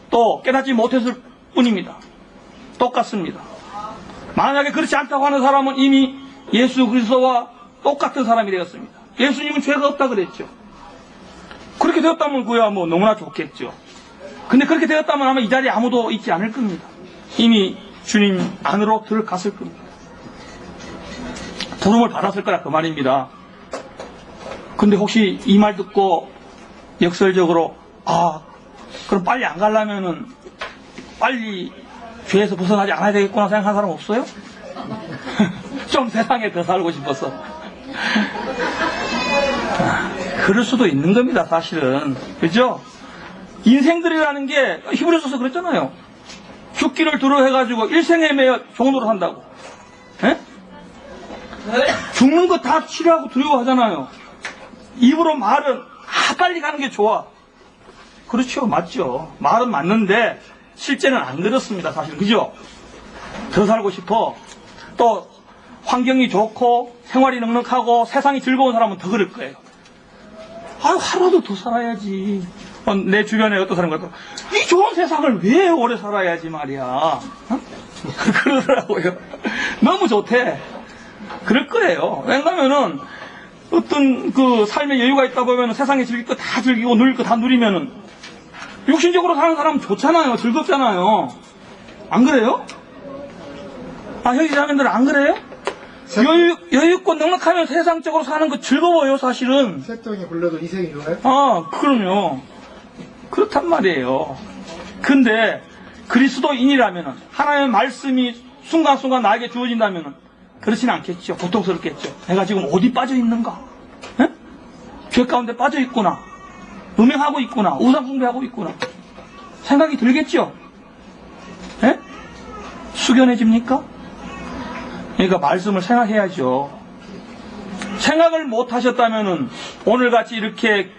또 깨닫지 못했을 뿐입니다. 똑같습니다. 만약에 그렇지 않다고 하는 사람은 이미 예수 그리스도와 똑같은 사람이 되었습니다. 예수님은 죄가 없다 그랬죠. 그렇게 되었다면 그야 뭐 너무나 좋겠죠. 근데 그렇게 되었다면 아마 이 자리에 아무도 있지 않을 겁니다. 이미 주님 안으로 들어갔을 겁니다. 부름을 받았을 거라 그 말입니다. 근데 혹시 이 말 듣고 역설적으로 그럼 빨리 안 가려면은 빨리 죄에서 벗어나지 않아야 되겠구나 생각하는 사람 없어요? 좀 세상에 더 살고 싶어서. 그럴 수도 있는 겁니다, 사실은. 그죠? 인생들이라는 게 히브리서서 그랬잖아요. 죽기를 두려워해가지고 일생에 매여 종노릇 한다고. 에? 죽는 거 다 싫어하고 두려워하잖아요. 입으로 말은 빨리 가는 게 좋아. 그렇죠. 맞죠. 말은 맞는데 실제는 안 그렇습니다. 사실. 그죠? 더 살고 싶어. 또 환경이 좋고 생활이 넉넉하고 세상이 즐거운 사람은 더 그럴 거예요. 아유, 하루도 더 살아야지. 내 주변에 어떤 사람 같아. 이 좋은 세상을 왜 오래 살아야지 말이야. 어? 그러더라고요. 너무 좋대. 그럴 거예요. 왜냐면은 어떤 그 삶의 여유가 있다 보면 세상에 즐길 거 다 즐기고 누릴 거 다 누리면은 육신적으로 사는 사람 좋잖아요. 즐겁잖아요. 안 그래요? 아, 형제자매들 안 그래요? 여유있고 넉넉하면 세상적으로 사는 거 즐거워요, 사실은. 새똥이 불러도 이생이 좋아요? 아, 그럼요. 그렇단 말이에요. 근데 그리스도인이라면은 하나님의 말씀이 순간순간 나에게 주어진다면은 그렇지는 않겠죠. 고통스럽겠죠. 내가 지금 어디 빠져 있는가? 에? 죄 가운데 빠져 있구나. 음행하고 있구나. 우상숭배하고 있구나. 생각이 들겠죠. 에? 숙연해집니까? 그러니까 말씀을 생각해야죠. 생각을 못 하셨다면은 오늘같이 이렇게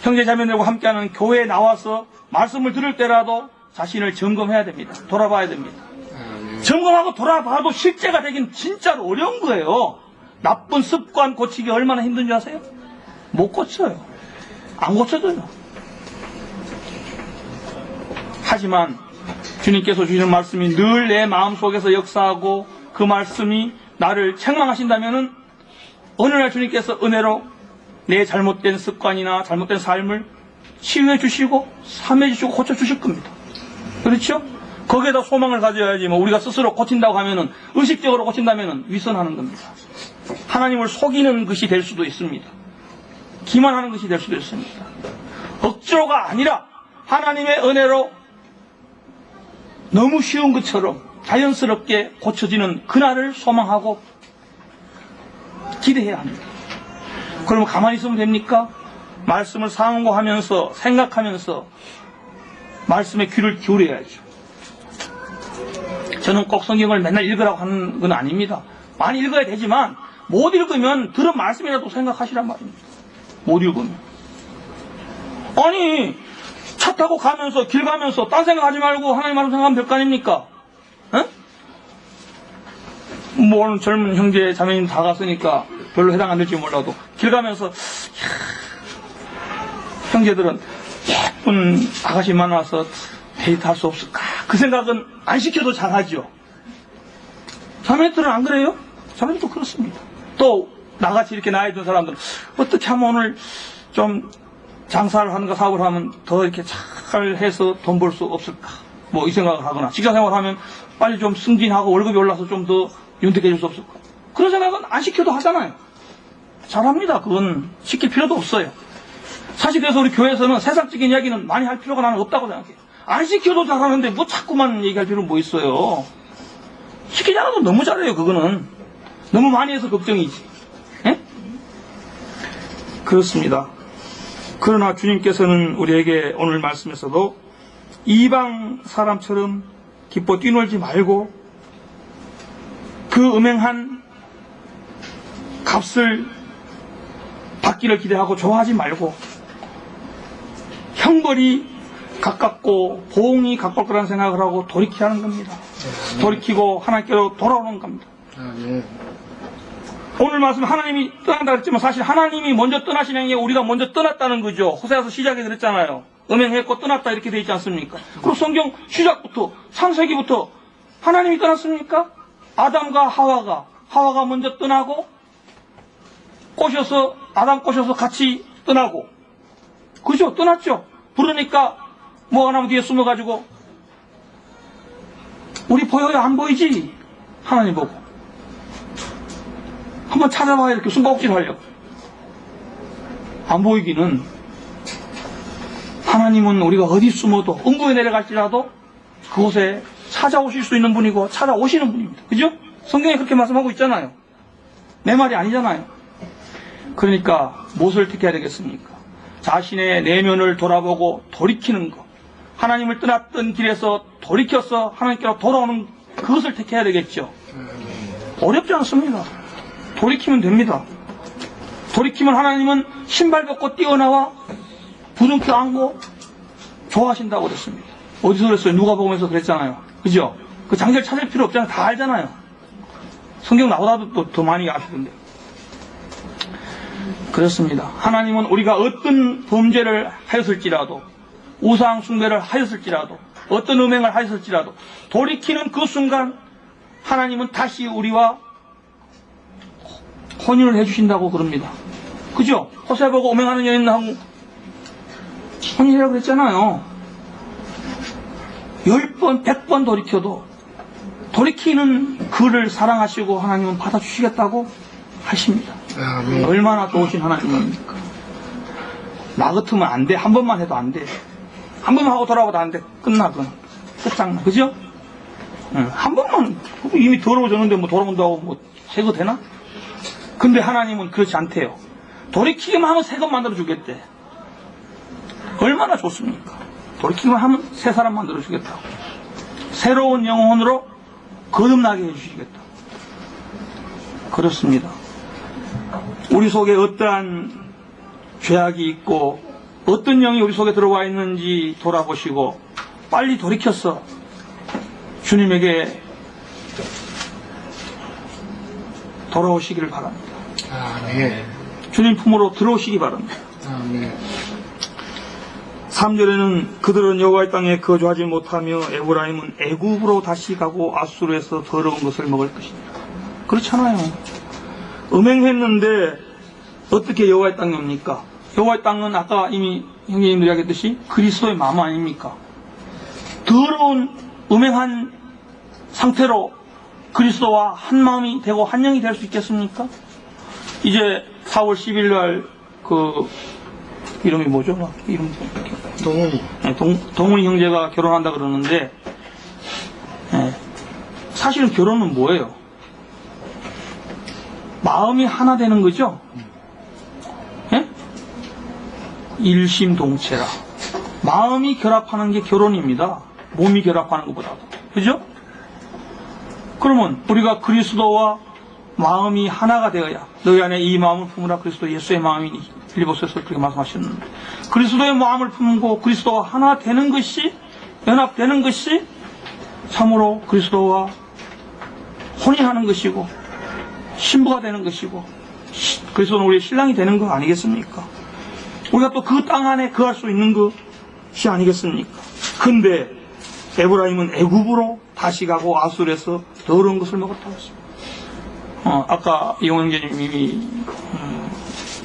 형제자매들과 함께하는 교회에 나와서 말씀을 들을 때라도 자신을 점검해야 됩니다. 돌아봐야 됩니다. 점검하고 돌아봐도 실제가 되긴 진짜로 어려운 거예요. 나쁜 습관 고치기 얼마나 힘든지 아세요? 못 고쳐요. 안 고쳐져요. 하지만 주님께서 주시는 말씀이 늘 내 마음속에서 역사하고 그 말씀이 나를 책망하신다면은 어느 날 주님께서 은혜로 내 잘못된 습관이나 잘못된 삶을 치유해 주시고 삼해 주시고 고쳐 주실 겁니다. 그렇죠? 거기에다 소망을 가져야지 뭐 우리가 스스로 고친다고 하면은 의식적으로 고친다면은 위선하는 겁니다. 하나님을 속이는 것이 될 수도 있습니다. 기만하는 것이 될 수도 있습니다. 억지로가 아니라 하나님의 은혜로 너무 쉬운 것처럼 자연스럽게 고쳐지는 그날을 소망하고 기대해야 합니다. 그러면 가만히 있으면 됩니까? 말씀을 상고하면서 생각하면서 말씀에 귀를 기울여야죠. 저는 꼭 성경을 맨날 읽으라고 하는 건 아닙니다. 많이 읽어야 되지만 못 읽으면 들은 말씀이라도 생각하시란 말입니다. 못 읽으면. 아니 차 타고 가면서 길 가면서 딴 생각하지 말고 하나님 말씀 생각하면 될 거 아닙니까? 에? 뭐 오늘 젊은 형제 자매님 다 갔으니까 별로 해당 안 될지 몰라도 길 가면서 형제들은 예쁜 아가씨 만나서 데이트할 수 없을까? 그 생각은 안 시켜도 잘하죠. 자매들은 안 그래요? 자매들도 그렇습니다. 또 나같이 이렇게 나이 든 사람들은 어떻게 하면 오늘 좀 장사를 하는가 사업을 하면 더 이렇게 잘 해서 돈 벌 수 없을까? 뭐 이 생각을 하거나 직장 생활을 하면 빨리 좀 승진하고 월급이 올라서 좀 더 윤택해질 수 없을까? 그런 생각은 안 시켜도 하잖아요. 잘합니다. 그건 시킬 필요도 없어요. 사실 그래서 우리 교회에서는 세상적인 이야기는 많이 할 필요가 나는 없다고 생각해요. 안 시켜도 잘하는데 뭐 자꾸만 얘기할 필요는 뭐 있어요. 시키지 않아도 너무 잘해요. 그거는 너무 많이 해서 걱정이지. 에? 그렇습니다. 그러나 주님께서는 우리에게 오늘 말씀에서도 이방 사람처럼 기뻐 뛰놀지 말고 그 음행한 값을 받기를 기대하고 좋아하지 말고 형벌이 가깝고 보응이 가까울 거라는 생각을 하고 돌이켜야 하는 겁니다. 돌이키고 하나님께로 돌아오는 겁니다. 오늘 말씀 하나님이 떠난다 그랬지만 사실 하나님이 먼저 떠나시는 게 우리가 먼저 떠났다는 거죠. 호세아서 시작에 그랬잖아요. 음행했고 떠났다 이렇게 되어 있지 않습니까? 그리고 성경 시작부터 창세기부터 하나님이 떠났습니까? 아담과 하와가 먼저 떠나고 꼬셔서 아담 꼬셔서 같이 떠나고 그죠? 떠났죠. 부르니까 무화과나무 뒤에 숨어가지고 우리 보여요? 안 보이지? 하나님 보고 한번 찾아봐야 이렇게 숨바꼭질 하려고 안 보이기는 하나님은 우리가 어디 숨어도 음부에 내려갈지라도 그곳에 찾아오실 수 있는 분이고 찾아오시는 분입니다. 그죠? 성경에 그렇게 말씀하고 있잖아요. 내 말이 아니잖아요. 그러니까 무엇을 택해야 되겠습니까? 자신의 내면을 돌아보고 돌이키는 것. 하나님을 떠났던 길에서 돌이켜서 하나님께로 돌아오는 그것을 택해야 되겠죠. 어렵지 않습니다. 돌이키면 됩니다. 돌이키면 하나님은 신발 벗고 뛰어나와 부둥켜 안고 좋아하신다고 그랬습니다. 어디서 그랬어요? 누가복음에서 그랬잖아요. 그죠? 그 장치를 찾을 필요 없잖아요. 다 알잖아요. 성경 나보다도 또 더 많이 아시던데. 그렇습니다. 하나님은 우리가 어떤 범죄를 하였을지라도, 우상 숭배를 하였을지라도, 어떤 음행을 하였을지라도 돌이키는 그 순간 하나님은 다시 우리와 혼인을 해주신다고 그럽니다. 그죠? 호세 보고 음행하는 여인하고 혼인이라고 그랬잖아요. 10번, 100번 돌이켜도 돌이키는 그를 사랑하시고 하나님은 받아주시겠다고 하십니다. 아멘. 얼마나 좋으신 하나님입니까? 나 같으면 안 돼. 한 번만 해도 안 돼. 한 번만 하고 돌아와도 안 돼. 끝나, 그건. 끝장나. 그죠? 응. 한 번만, 이미 더러워졌는데 뭐 돌아온다고 뭐 제거 되나? 근데 하나님은 그렇지 않대요. 돌이키기만 하면 새 것 만들어주겠대. 얼마나 좋습니까? 돌이키기만 하면 새 사람 만들어주겠다고. 새로운 영혼으로 거듭나게 해주시겠다. 그렇습니다. 우리 속에 어떠한 죄악이 있고 어떤 영이 우리 속에 들어와 있는지 돌아보시고 빨리 돌이켜서 주님에게 돌아오시기를 바랍니다. 아멘. 주님 품으로 들어오시기 바랍니다. 아멘. 3절에는 그들은 여호와의 땅에 거주하지 못하며 에브라임은 애굽으로 다시 가고 아수르에서 더러운 것을 먹을 것이니라. 그렇잖아요. 음행했는데 어떻게 여호와의 땅이 옵니까? 여호와의 땅은 아까 이미 형제님들이 하겠듯이 그리스도의 마음 아닙니까? 더러운 음행한 상태로 그리스도와 한 마음이 되고 한 영이 될 수 있겠습니까? 이제 4월 10일 날 그 이름이 뭐죠? 이름 동훈이. 네, 동훈이 형제가 결혼한다 그러는데 네, 사실은 결혼은 뭐예요? 마음이 하나 되는 거죠? 네? 일심동체라. 마음이 결합하는 게 결혼입니다. 몸이 결합하는 것보다도. 그죠? 그러면 우리가 그리스도와 마음이 하나가 되어야 너희 안에 이 마음을 품으라 그리스도 예수의 마음이니 빌립보서에서 그렇게 말씀하셨는데 그리스도의 마음을 품고 그리스도와 하나 되는 것이 연합되는 것이 참으로 그리스도와 혼인하는 것이고 신부가 되는 것이고 그리스도는 우리의 신랑이 되는 거 아니겠습니까? 우리가 또 그 땅 안에 거할 수 있는 것이 아니겠습니까? 근데 에브라임은 애굽으로 다시 가고 아술에서 더러운 것을 먹었다고 했습니다. 아까 이용형제님이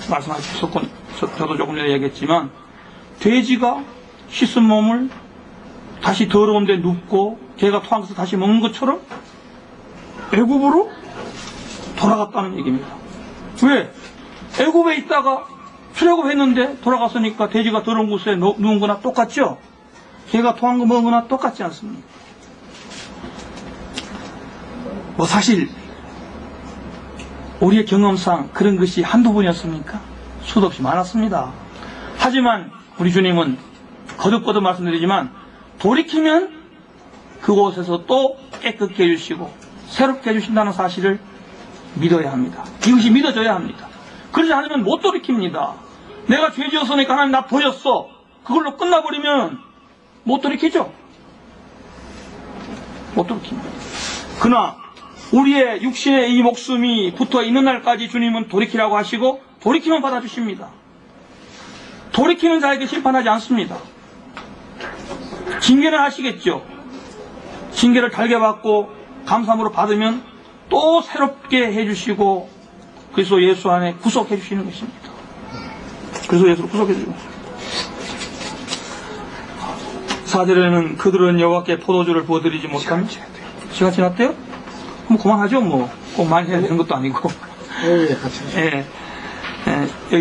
말씀하셨고 저도 조금 전에 얘기했지만 돼지가 씻은 몸을 다시 더러운 데 눕고 개가 토한 것을 다시 먹는 것처럼 애굽으로 돌아갔다는 얘기입니다. 왜? 애굽에 있다가 출애굽했는데 돌아갔으니까 돼지가 더러운 곳에 누운 거나 똑같죠? 개가 토한 거 먹은 거나 똑같지 않습니까? 뭐 사실 우리의 경험상 그런 것이 한두 번이었습니까? 수도 없이 많았습니다. 하지만 우리 주님은 거듭거듭 말씀드리지만 돌이키면 그곳에서 또 깨끗게 해주시고 새롭게 해주신다는 사실을 믿어야 합니다. 이것이 믿어져야 합니다. 그러지 않으면 못 돌이킵니다. 내가 죄 지었으니까 하나님 나 버렸어. 그걸로 끝나버리면 못 돌이키죠? 못 돌이킵니다. 그러나 우리의 육신의 이 목숨이 붙어 있는 날까지 주님은 돌이키라고 하시고 돌이키면 받아주십니다. 돌이키는 자에게 심판하지 않습니다. 징계는 하시겠죠. 징계를 달게 받고 감사함으로 받으면 또 새롭게 해주시고 그래서 예수 안에 구속해 주시는 것입니다. 그래서 예수를 구속해 주는 것입니다. 4절에는 그들은 여호와께 포도주를 부어드리지 못하면 시간 지났대요? 그럼 그만하죠. 뭐 꼭 많이 해야 되는 것도 아니고. 예, 같이. 예, 여기